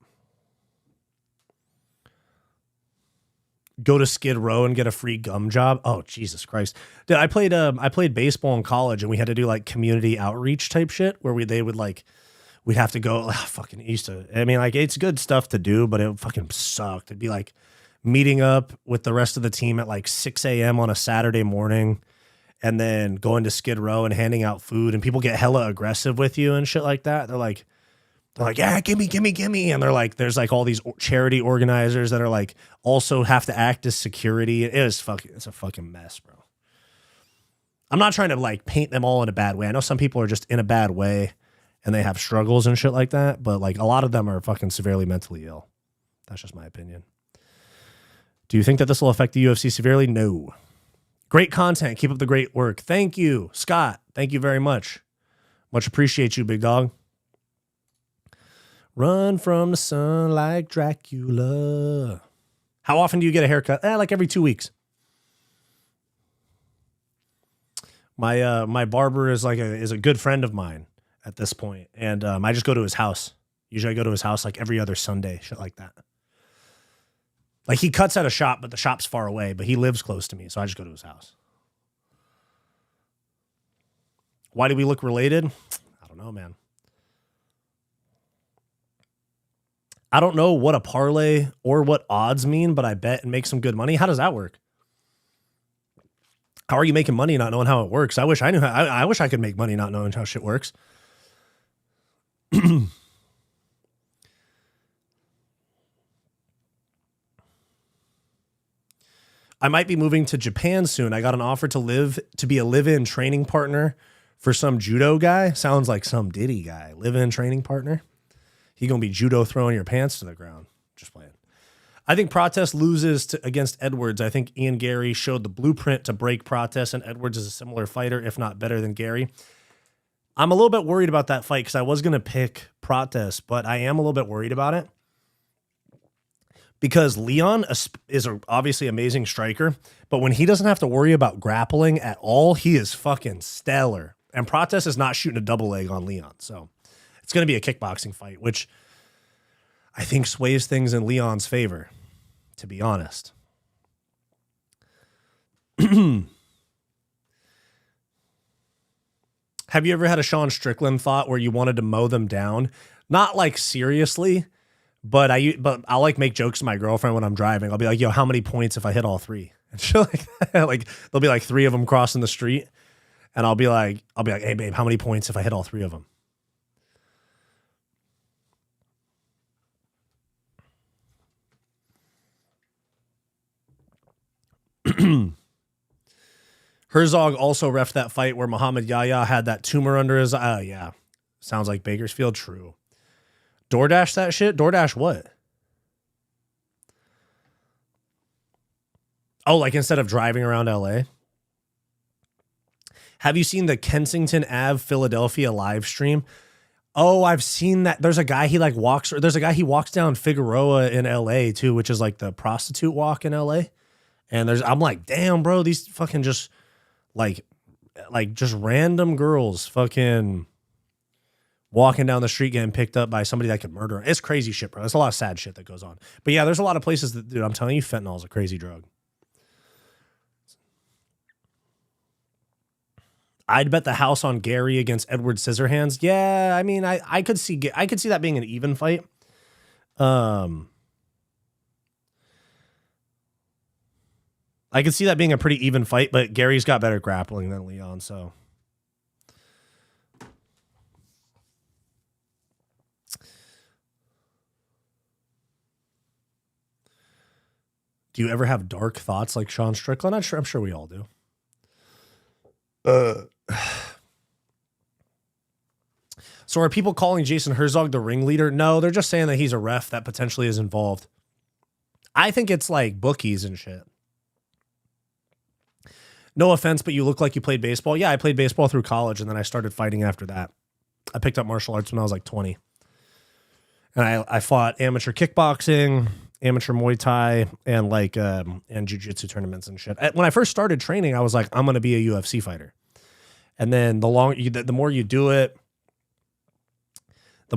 S1: Go to Skid Row and get a free gum job. Oh, Jesus Christ. Dude, I played baseball in college, and we had to do like community outreach type shit where we'd have to go. Fucking used to. I mean, like, it's good stuff to do, but it fucking sucked. It'd be like meeting up with the rest of the team at like 6 a.m. on a Saturday morning, and then going to Skid Row and handing out food, and people get hella aggressive with you and shit like that. They're like, yeah, gimme. And they're like, there's like all these charity organizers that are like also have to act as security. It's a fucking mess, bro. I'm not trying to like paint them all in a bad way. I know some people are just in a bad way and they have struggles and shit like that, but like a lot of them are fucking severely mentally ill. That's just my opinion. Do you think that this will affect the UFC severely? No. Great content. Keep up the great work. Thank you, Scott. Thank you very much. Much appreciate you, big dog. Run from the sun like Dracula. How often do you get a haircut? Like every 2 weeks. My barber is a good friend of mine at this point, and I just go to his house. Usually I go to his house like every other Sunday, shit like that. Like he cuts at a shop, but the shop's far away, but he lives close to me, so I just go to his house. Why do we look related? I don't know, man. I don't know what a parlay or what odds mean, but I bet and make some good money. How does that work? How are you making money not knowing how it works? I wish I knew how. I wish I could make money not knowing how shit works. I might be moving to Japan soon. I got an offer to be a live-in training partner for some judo guy. Sounds like some Diddy guy. Live-in training partner. He gonna be judo throwing your pants to the ground. Just playing. I think Protest loses against Edwards. I think Ian Gary showed the blueprint to break Protest, and Edwards is a similar fighter, if not better than Gary. I'm a little bit worried about that fight because I was gonna pick Protest, but I am a little bit worried about it because Leon is obviously amazing striker, but when he doesn't have to worry about grappling at all, he is fucking stellar. And Protest is not shooting a double leg on Leon, so. It's going to be a kickboxing fight, which I think sways things in Leon's favor, to be honest. Have you ever had a Sean Strickland thought where you wanted to mow them down? Not like seriously, but I'll like make jokes to my girlfriend when I'm driving. I'll be like, yo, how many points if I hit all three? And she'll like that. Like there'll be like 3 of them crossing the street. And I'll be like, hey babe, how many points if I hit all 3 of them? Herzog also reffed that fight where Muhammad Yahya had that tumor under his eye. Yeah. Sounds like Bakersfield. True. DoorDash that shit? DoorDash what? Oh, like instead of driving around LA? Have you seen the Kensington Ave Philadelphia live stream? Oh, I've seen that. There's a guy he walks down Figueroa in LA too, which is like the prostitute walk in LA. And I'm like, damn, bro, these fucking just like just random girls fucking walking down the street getting picked up by somebody that could murder them. It's crazy shit, bro. There's a lot of sad shit that goes on. But yeah, there's a lot of places that, dude, I'm telling you, fentanyl is a crazy drug. I'd bet the house on Gary against Edward Scissorhands. Yeah, I mean, I could see that being an even fight. I could see that being a pretty even fight, but Gary's got better grappling than Leon, so. Do you ever have dark thoughts like Sean Strickland? I'm sure we all do. So are people calling Jason Herzog the ringleader? No, they're just saying that he's a ref that potentially is involved. I think it's like bookies and shit. No offense, but you look like you played baseball. Yeah, I played baseball through college, and then I started fighting after that. I picked up martial arts when I was like 20. And I fought amateur kickboxing, amateur Muay Thai, and jiu-jitsu tournaments and shit. When I first started training, I was like, I'm going to be a UFC fighter. And then the more you do it, the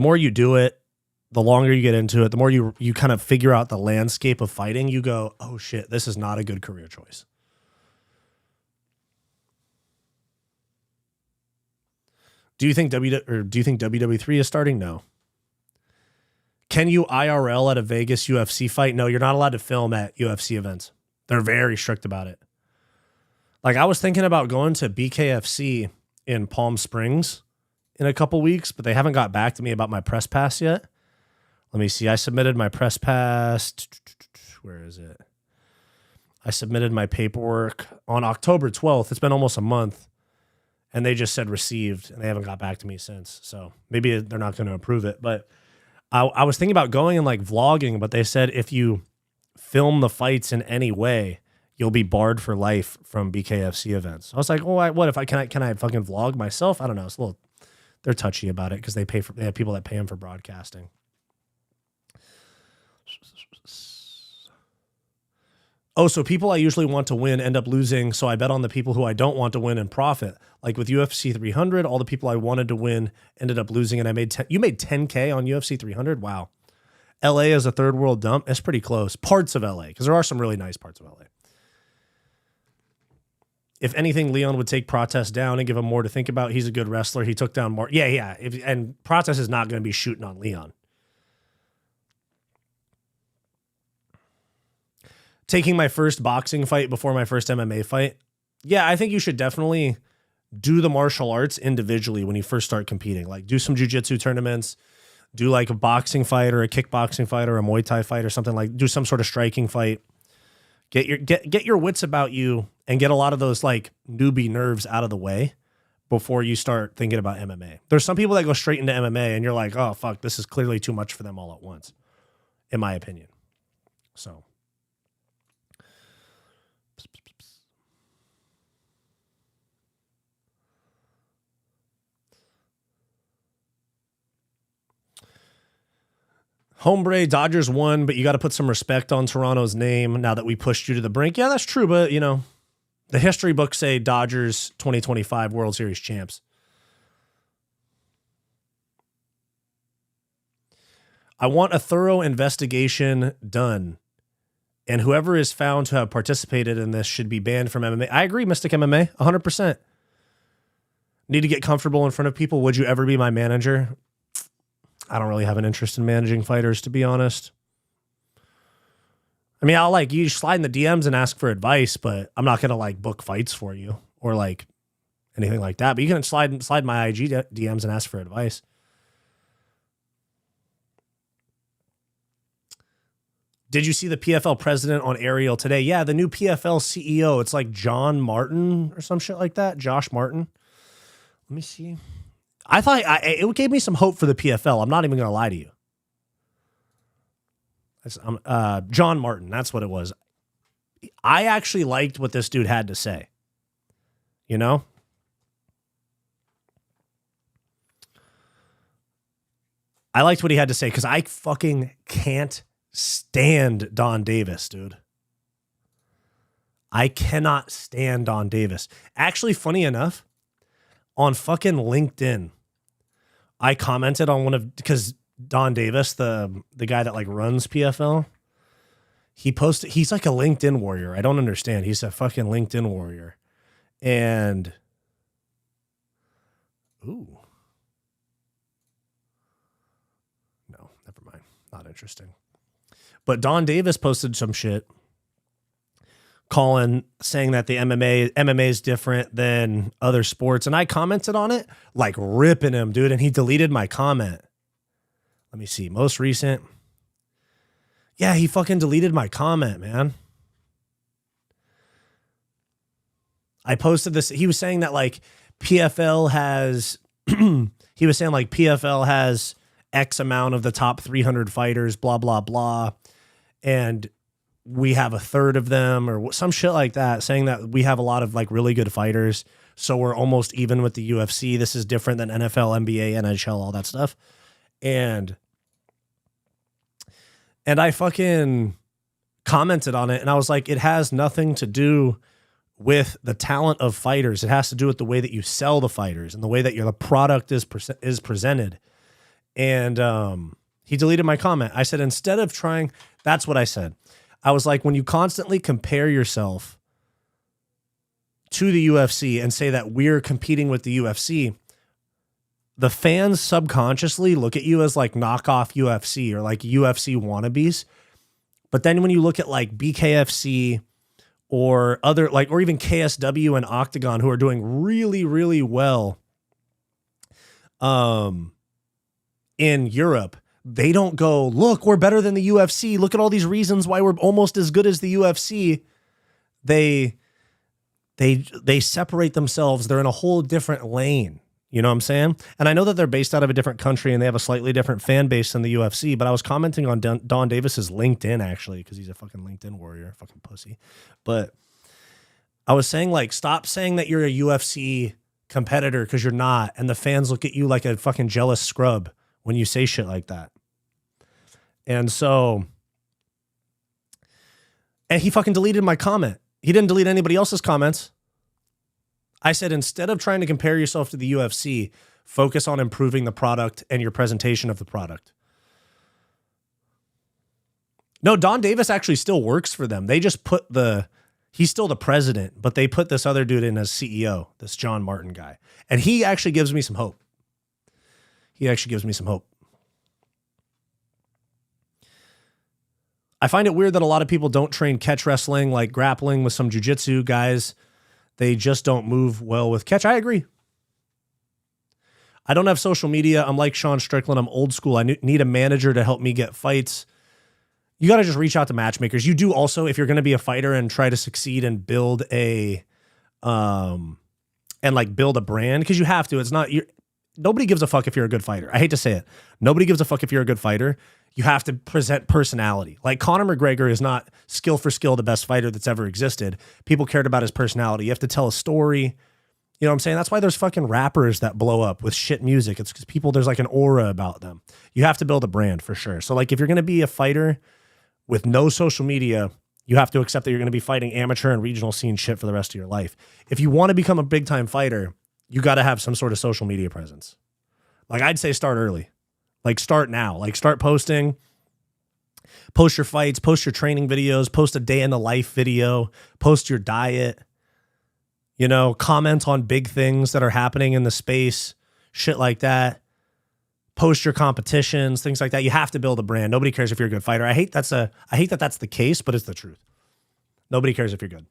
S1: longer you get into it, the more you kind of figure out the landscape of fighting, you go, oh shit, this is not a good career choice. Do you think WWE3 is starting? No. Can you IRL at a Vegas UFC fight? No, you're not allowed to film at UFC events. They're very strict about it. Like, I was thinking about going to BKFC in Palm Springs in a couple weeks, but they haven't got back to me about my press pass yet. Let me see. I submitted my press pass. Where is it? I submitted my paperwork on October 12th. It's been almost a month. And they just said received, and they haven't got back to me since. So maybe they're not going to approve it. But I was thinking about going and like vlogging, but they said if you film the fights in any way, you'll be barred for life from BKFC events. I was like, oh, what if can I fucking vlog myself? I don't know. It's a little, they're touchy about it because they have people that pay them for broadcasting. Oh, so people I usually want to win end up losing, so I bet on the people who I don't want to win and profit. Like with UFC 300, all the people I wanted to win ended up losing, and I made you made 10K on UFC 300? Wow. LA is a third world dump. It's pretty close. Parts of LA, because there are some really nice parts of LA. If anything, Leon would take Protest down and give him more to think about. He's a good wrestler. He took down more. Yeah. And Protest is not going to be shooting on Leon. Taking my first boxing fight before my first MMA fight. Yeah, I think you should definitely do the martial arts individually when you first start competing. Like do some jiu-jitsu tournaments, do like a boxing fight or a kickboxing fight or a Muay Thai fight or something, like do some sort of striking fight. Get your wits about you and get a lot of those like newbie nerves out of the way before you start thinking about MMA. There's some people that go straight into MMA and you're like, oh fuck, this is clearly too much for them all at once, in my opinion. So Hombre, Dodgers won, but you got to put some respect on Toronto's name now that we pushed you to the brink. Yeah, that's true, but, you know, the history books say Dodgers 2025 World Series champs. I want a thorough investigation done, and whoever is found to have participated in this should be banned from MMA. I agree, Mystic MMA, 100%. Need to get comfortable in front of people. Would you ever be my manager? I don't really have an interest in managing fighters, to be honest. I mean, I'll like you slide in the DMs and ask for advice, but I'm not going to like book fights for you or like anything like that. But you can slide my IG DMs and ask for advice. Did you see the PFL president on Ariel today? Yeah, the new PFL CEO. It's like John Martin or some shit like that. Josh Martin. Let me see. I thought it gave me some hope for the PFL. I'm not even going to lie to you. John Martin, that's what it was. I actually liked what this dude had to say. You know? I liked what he had to say because I fucking can't stand Don Davis, dude. I cannot stand Don Davis. Actually, funny enough, on fucking LinkedIn, I commented on one of, because Don Davis, the guy that like runs PFL, he posted, he's like a LinkedIn warrior. I don't understand. He's a fucking LinkedIn warrior. And, ooh. No, never mind. Not interesting. But Don Davis posted some shit saying that the MMA is different than other sports. And I commented on it, like ripping him, dude. And he deleted my comment. Let me see. Most recent. Yeah, he fucking deleted my comment, man. I posted this. He was saying that like PFL has, he was saying like PFL has X amount of the top 300 fighters, blah, blah, blah. And we have a third of them or some shit like that, saying that we have a lot of like really good fighters. So we're almost even with the UFC. This is different than NFL, NBA, NHL, all that stuff. And I fucking commented on it and I was like, it has nothing to do with the talent of fighters. It has to do with the way that you sell the fighters and the way that the product is presented. And he deleted my comment. I said, instead of trying, that's what I said. I was like, when you constantly compare yourself to the UFC and say that we're competing with the UFC, the fans subconsciously look at you as like knockoff UFC or like UFC wannabes. But then when you look at like BKFC or other, like, or even KSW and Octagon, who are doing really, really well in Europe, they don't go, look, we're better than the UFC. Look at all these reasons why we're almost as good as the UFC. They separate themselves. They're in a whole different lane. You know what I'm saying? And I know that they're based out of a different country and they have a slightly different fan base than the UFC, but I was commenting on Don Davis's LinkedIn, actually, because he's a fucking LinkedIn warrior, fucking pussy. But I was saying, like, stop saying that you're a UFC competitor, because you're not. And the fans look at you like a fucking jealous scrub when you say shit like that. And so, and he fucking deleted my comment. He didn't delete anybody else's comments. I said, instead of trying to compare yourself to the UFC, focus on improving the product and your presentation of the product. No, Don Davis actually still works for them. They just put he's still the president, but they put this other dude in as CEO, this John Martin guy. And he actually gives me some hope. I find it weird that a lot of people don't train catch wrestling, like grappling with some jiu-jitsu guys. They just don't move well with catch. I agree. I don't have social media. I'm like Sean Strickland. I'm old school. I need a manager to help me get fights. You got to just reach out to matchmakers. You do also, if you're going to be a fighter and try to succeed and build build a brand, because you have to. It's not, nobody gives a fuck if you're a good fighter. I hate to say it. Nobody gives a fuck if you're a good fighter. You have to present personality. Like Conor McGregor is not skill for skill the best fighter that's ever existed. People cared about his personality. You have to tell a story. You know what I'm saying? That's why there's fucking rappers that blow up with shit music. It's because there's like an aura about them. You have to build a brand for sure. So like if you're going to be a fighter with no social media, you have to accept that you're going to be fighting amateur and regional scene shit for the rest of your life. If you want to become a big time fighter, you got to have some sort of social media presence. Like I'd say start early. Like start now, like start posting, post your fights, post your training videos, post a day in the life video, post your diet, comment on big things that are happening in the space, shit like that. Post your competitions, things like that. You have to build a brand. Nobody cares if you're a good fighter. I hate that that's the case, but it's the truth. Nobody cares if you're good.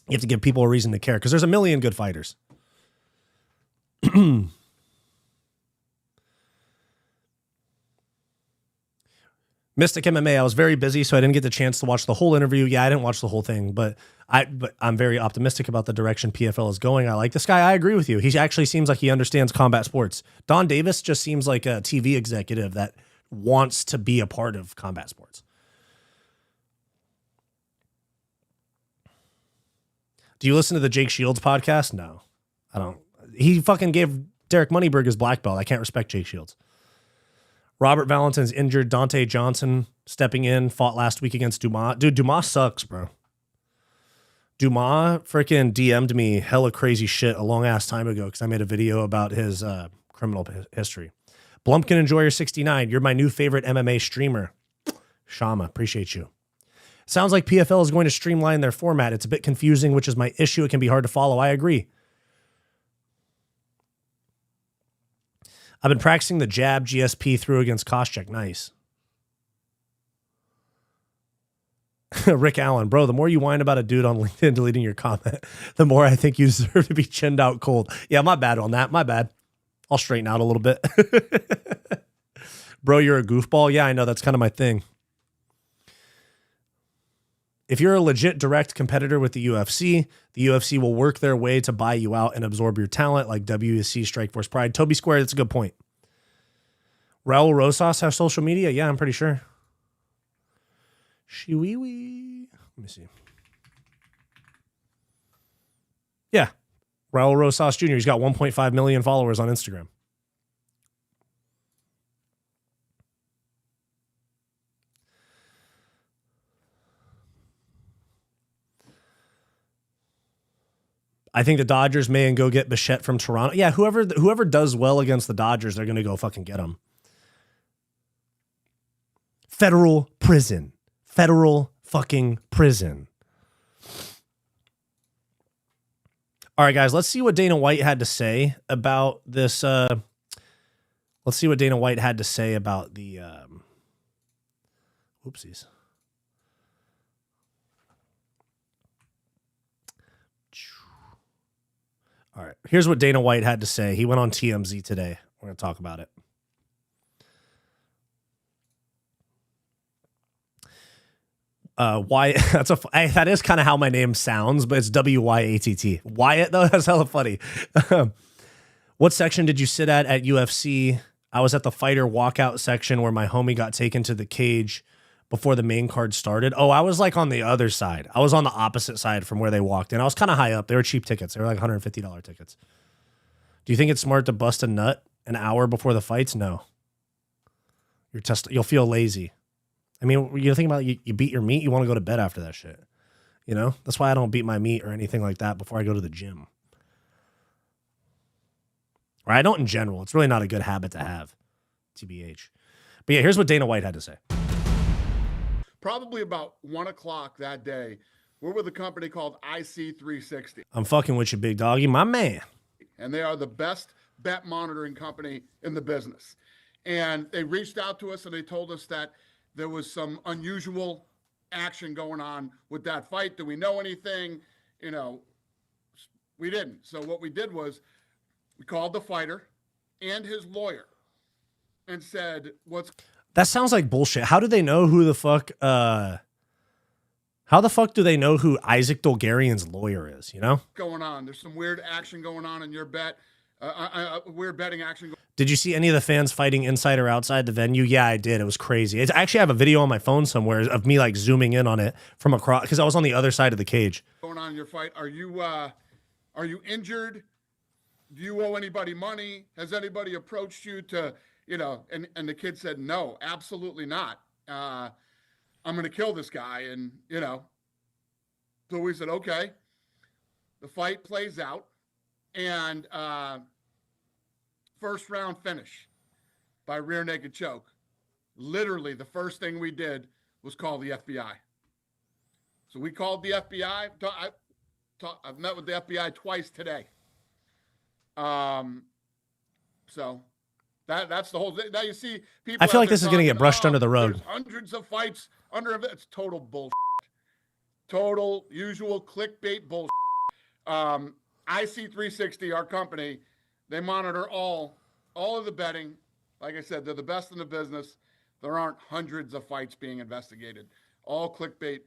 S1: You have to give people a reason to care because there's a million good fighters. Mystic MMA, I was very busy, so I didn't get the chance to watch the whole interview. Yeah, I didn't watch the whole thing, but I'm very optimistic about the direction PFL is going. I like this guy. I agree with you. He actually seems like he understands combat sports. Don Davis just seems like a TV executive that wants to be a part of combat sports. Do you listen to the Jake Shields podcast? No, I don't. He fucking gave Derek Moneyberg his black belt. I can't respect Jake Shields. Robert Valentin's injured. Dante Johnson stepping in, fought last week against Dumas. Dude, Dumas sucks, bro. Dumas freaking DM'd me hella crazy shit a long ass time ago because I made a video about his criminal history. Blumpkin Enjoyer 69, you're my new favorite MMA streamer. Shama, appreciate you. Sounds like PFL is going to streamline their format. It's a bit confusing, which is my issue. It can be hard to follow. I agree. I've been practicing the jab GSP through against Koscheck. Nice. Rick Allen, bro, the more you whine about a dude on LinkedIn deleting your comment, the more I think you deserve to be chinned out cold. Yeah, my bad on that. My bad. I'll straighten out a little bit. Bro, you're a goofball. Yeah, I know. That's kind of my thing. If you're a legit direct competitor with the UFC will work their way to buy you out and absorb your talent like WSC, Strikeforce Pride. Toby Square, that's a good point. Raul Rosas has social media? Yeah, I'm pretty sure. Shiwiwi. Let me see. Yeah. Raul Rosas Jr. He's got 1.5 million followers on Instagram. I think the Dodgers may and go get Bichette from Toronto. Yeah, whoever does well against the Dodgers, they're going to go fucking get them. Federal prison. Federal fucking prison. All right, guys, let's see what Dana White had to say about this. Let's see what Dana White had to say about the whoopsies. All right, here's what Dana White had to say. He went on TMZ today. We're going to talk about it. Wyatt, that is kind of how my name sounds, but it's W-Y-A-T-T. Wyatt, though, that's hella funny. What section did you sit at UFC? I was at the fighter walkout section where my homie got taken to the cage before the main card started. Oh, I was like on the other side. I was on the opposite side from where they walked in. I was kind of high up. They were cheap tickets. They were like $150 tickets. Do you think it's smart to bust a nut an hour before the fights? No. You'll feel lazy. I mean, you think about it, you beat your meat, you want to go to bed after that shit. You know? That's why I don't beat my meat or anything like that before I go to the gym. Or I don't in general. It's really not a good habit to have. TBH. But yeah, here's what Dana White had to say.
S2: Probably about 1 o'clock that day, we're with a company called IC360.
S1: I'm fucking with you, big doggy. My man.
S2: And they are the best bet monitoring company in the business. And they reached out to us and they told us that there was some unusual action going on with that fight. Do we know anything? You know, we didn't. So what we did was we called the fighter and his lawyer and said,
S1: That sounds like bullshit. How do they know who the fuck, how the fuck do they know who Isaac Dulgarian's lawyer is, you know?
S2: Going on? There's some weird action going on in your bet. Weird betting action.
S1: Did you see any of the fans fighting inside or outside the venue? Yeah, I did. It was crazy. I actually have a video on my phone somewhere of me like zooming in on it from across because I was on the other side of the cage.
S2: Going on in your fight? Are you injured? Do you owe anybody money? Has anybody approached you to, you know? And the kid said, no, absolutely not. I'm going to kill this guy. And, you know, so we said, okay. The fight plays out and, first round finish by rear naked choke. Literally, the first thing we did was call the FBI. So we called the FBI. I've met with the FBI twice today. So that's the whole thing. Now you see people.
S1: I feel like this is going to get brushed under the rug.
S2: There's hundreds of fights under it. It's total bullshit. Total usual clickbait bullshit. IC360, our company. They monitor all of the betting. Like I said, they're the best in the business. There aren't hundreds of fights being investigated. All clickbait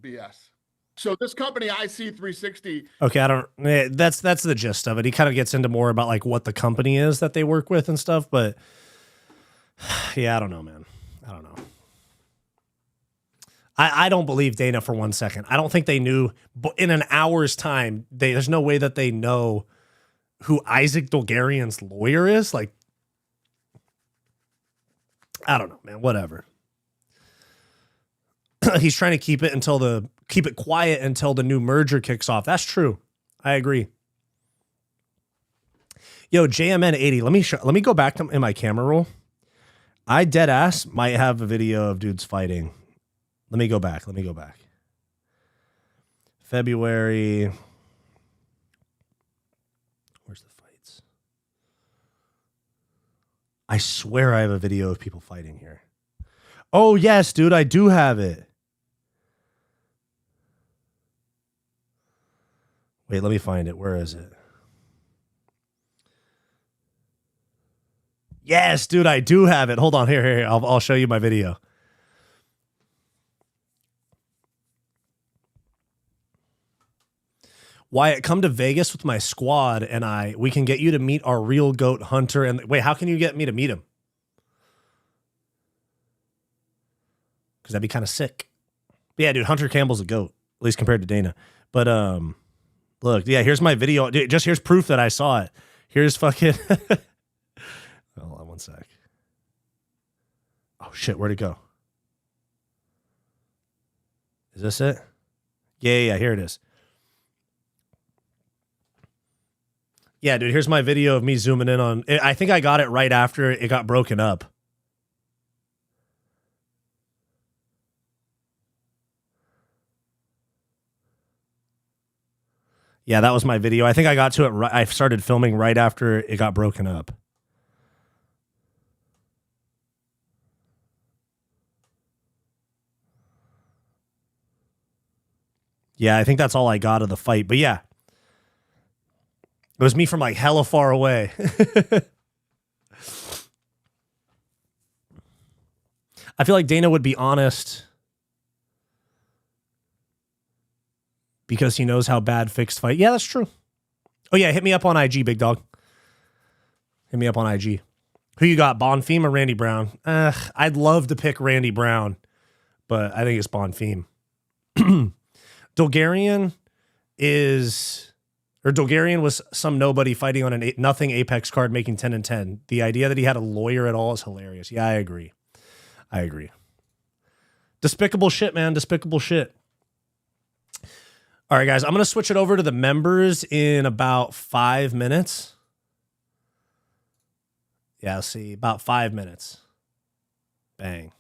S2: BS. So this company, IC360.
S1: Okay, that's the gist of it. He kind of gets into more about like what the company is that they work with and stuff. But yeah, I don't know, man. I don't know. I don't believe Dana for 1 second. I don't think they knew. But in an hour's time, there's no way that they know who Isaac Dulgarian's lawyer is. Like, I don't know, man. Whatever. He's trying to keep it quiet until the new merger kicks off. That's true. I agree. Yo, JMN80. Let me go back to in my camera roll. I dead ass might have a video of dudes fighting. Let me go back. February. Where's the fights? I swear I have a video of people fighting here. Oh, yes, dude, I do have it. Wait, let me find it. Where is it? Yes, dude, I do have it. Hold on. Here. I'll show you my video. Wyatt, come to Vegas with my squad and we can get you to meet our real goat Hunter. And wait, how can you get me to meet him? Because that'd be kind of sick. But yeah, dude, Hunter Campbell's a goat, at least compared to Dana. But look, yeah, here's my video. Dude, just here's proof that I saw it. Here's fucking. Hold on 1 sec. Oh shit, where'd it go? Is this it? Yeah, here it is. Yeah, dude, here's my video of me zooming in on... I think I got it right after it got broken up. Yeah, that was my video. I think I got to it I started filming right after it got broken up. Yeah, I think that's all I got of the fight. But yeah, it was me from like hella far away. I feel like Dana would be honest because he knows how bad fixed fight. Yeah, that's true. Oh yeah, hit me up on IG, big dog. Hit me up on IG. Who you got, Bonfim or Randy Brown? I'd love to pick Randy Brown, but I think it's Bonfim. Dulgarian was some nobody fighting on a nothing Apex card making 10-10. The idea that he had a lawyer at all is hilarious. Yeah, I agree. Despicable shit, man. Despicable shit. All right, guys, I'm going to switch it over to the members in about 5 minutes. Yeah, let's see. About 5 minutes. Bang.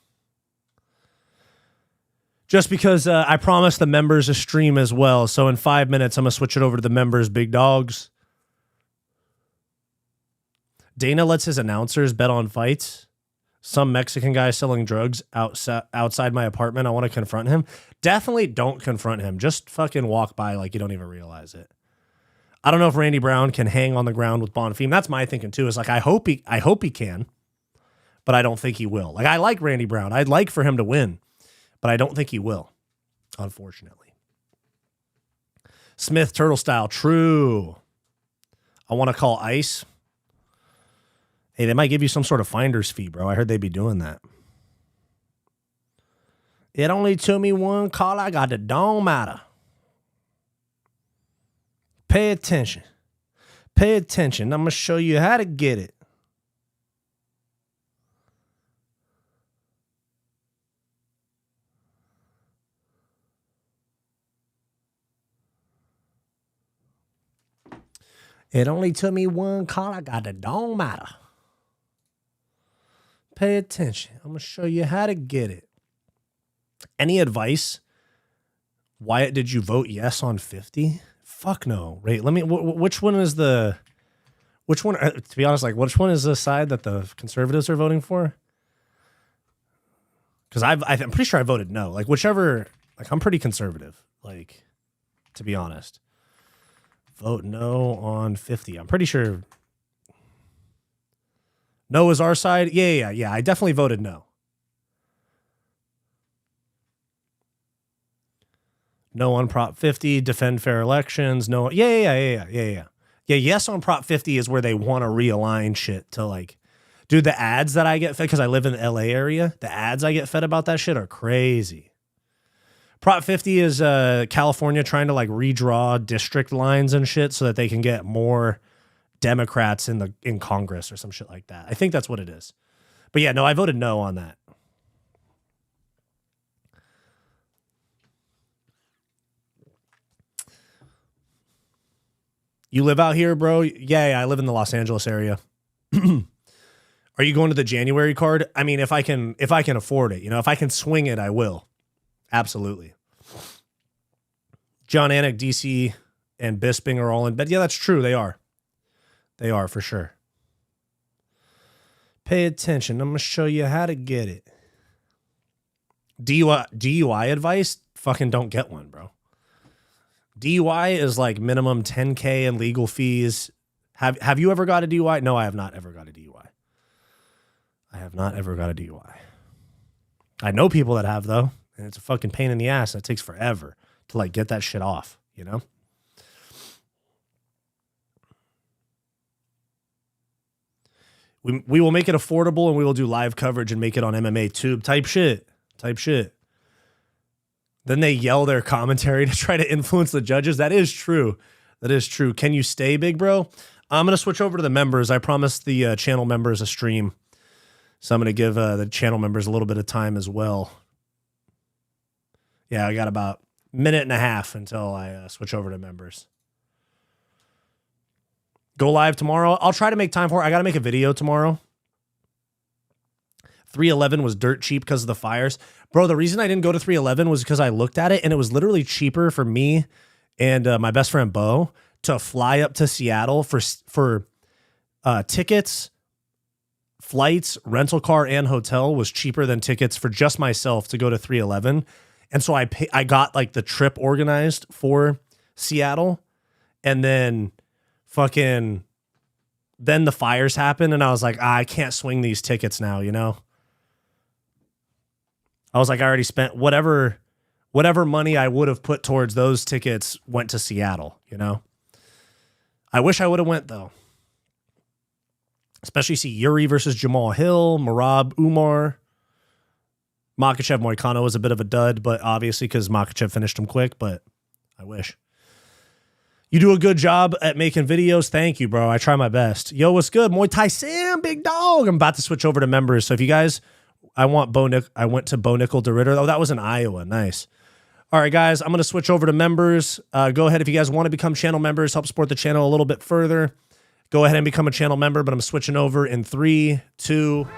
S1: Just because I promised the members a stream as well. So in 5 minutes, I'm going to switch it over to the members, big dogs. Dana lets his announcers bet on fights. Some Mexican guy selling drugs outside my apartment. I want to confront him. Definitely don't confront him. Just fucking walk by like you don't even realize it. I don't know if Randy Brown can hang on the ground with Bonfim. That's my thinking too. Is like I hope he can, but I don't think he will. Like I like Randy Brown. I'd like for him to win, but I don't think he will, unfortunately. Smith turtle style. True. I want to call ICE. Hey, they might give you some sort of finder's fee, bro. I heard they'd be doing that. It only took me one call. I got it. Don't matter. Pay attention. Pay attention. I'm going to show you how to get it. It only took me one call. I got it. Don't matter. Pay attention. I'm going to show you how to get it. Any advice? Wyatt, did you vote yes on 50? Fuck no. Right. Let me, which one is to be honest, like, which one is the side that the conservatives are voting for? Because I'm pretty sure I voted no. Like, whichever, like, I'm pretty conservative, like, to be honest. Vote no on 50. I'm pretty sure. No is our side. Yeah. I definitely voted no. No on Prop 50. Defend fair elections. No. Yeah. Yeah. Yes on Prop 50 is where they want to realign shit to like, dude, the ads that I get fed because I live in the LA area. The ads I get fed about that shit are crazy. Prop 50 is California trying to like redraw district lines and shit so that they can get more Democrats in Congress or some shit like that. I think that's what it is. But yeah, no, I voted no on that. You live out here, bro? Yeah, I live in the Los Angeles area. Are you going to the January card? I mean, if I can afford it, if I can swing it, I will. Absolutely. John Anik, DC, and Bisping are all in bed. Yeah, that's true. They are. They are for sure. Pay attention. I'm going to show you how to get it. DUI advice? Fucking don't get one, bro. DUI is like minimum 10K in legal fees. Have you ever got a DUI? No, I have not ever got a DUI. I have not ever got a DUI. I know people that have, though, and it's a fucking pain in the ass. It takes forever to like get that shit off, We will make it affordable and we will do live coverage and make it on MMA Tube type shit. Then they yell their commentary to try to influence the judges. That is true. Can you stay, big bro? I'm going to switch over to the members. I promised the channel members a stream. So I'm going to give the channel members a little bit of time as well. Yeah, I got about a minute and a half until I switch over to members. Go live tomorrow. I'll try to make time for it. I got to make a video tomorrow. 311 was dirt cheap because of the fires. Bro, the reason I didn't go to 311 was because I looked at it and it was literally cheaper for me and my best friend Bo to fly up to Seattle for tickets, flights, rental car, and hotel was cheaper than tickets for just myself to go to 311. And so I got like the trip organized for Seattle, and then then the fires happened and I was like, I can't swing these tickets now, you know? I was like, I already spent whatever money I would have put towards those tickets went to Seattle, you know? I wish I would have went though. Especially see Yuri versus Jamal Hill, Merab Umar. Makhachev Moicano was a bit of a dud, but obviously because Makhachev finished him quick, but I wish. You do a good job at making videos. Thank you, bro. I try my best. Yo, what's good? Muay Thai Sam, big dog. I'm about to switch over to members. So if you guys, I went to Bo Nickel DeRitter. Oh, that was in Iowa. Nice. All right, guys, I'm going to switch over to members. Go ahead if you guys want to become channel members, help support the channel a little bit further. Go ahead and become a channel member, but I'm switching over in 3, 2,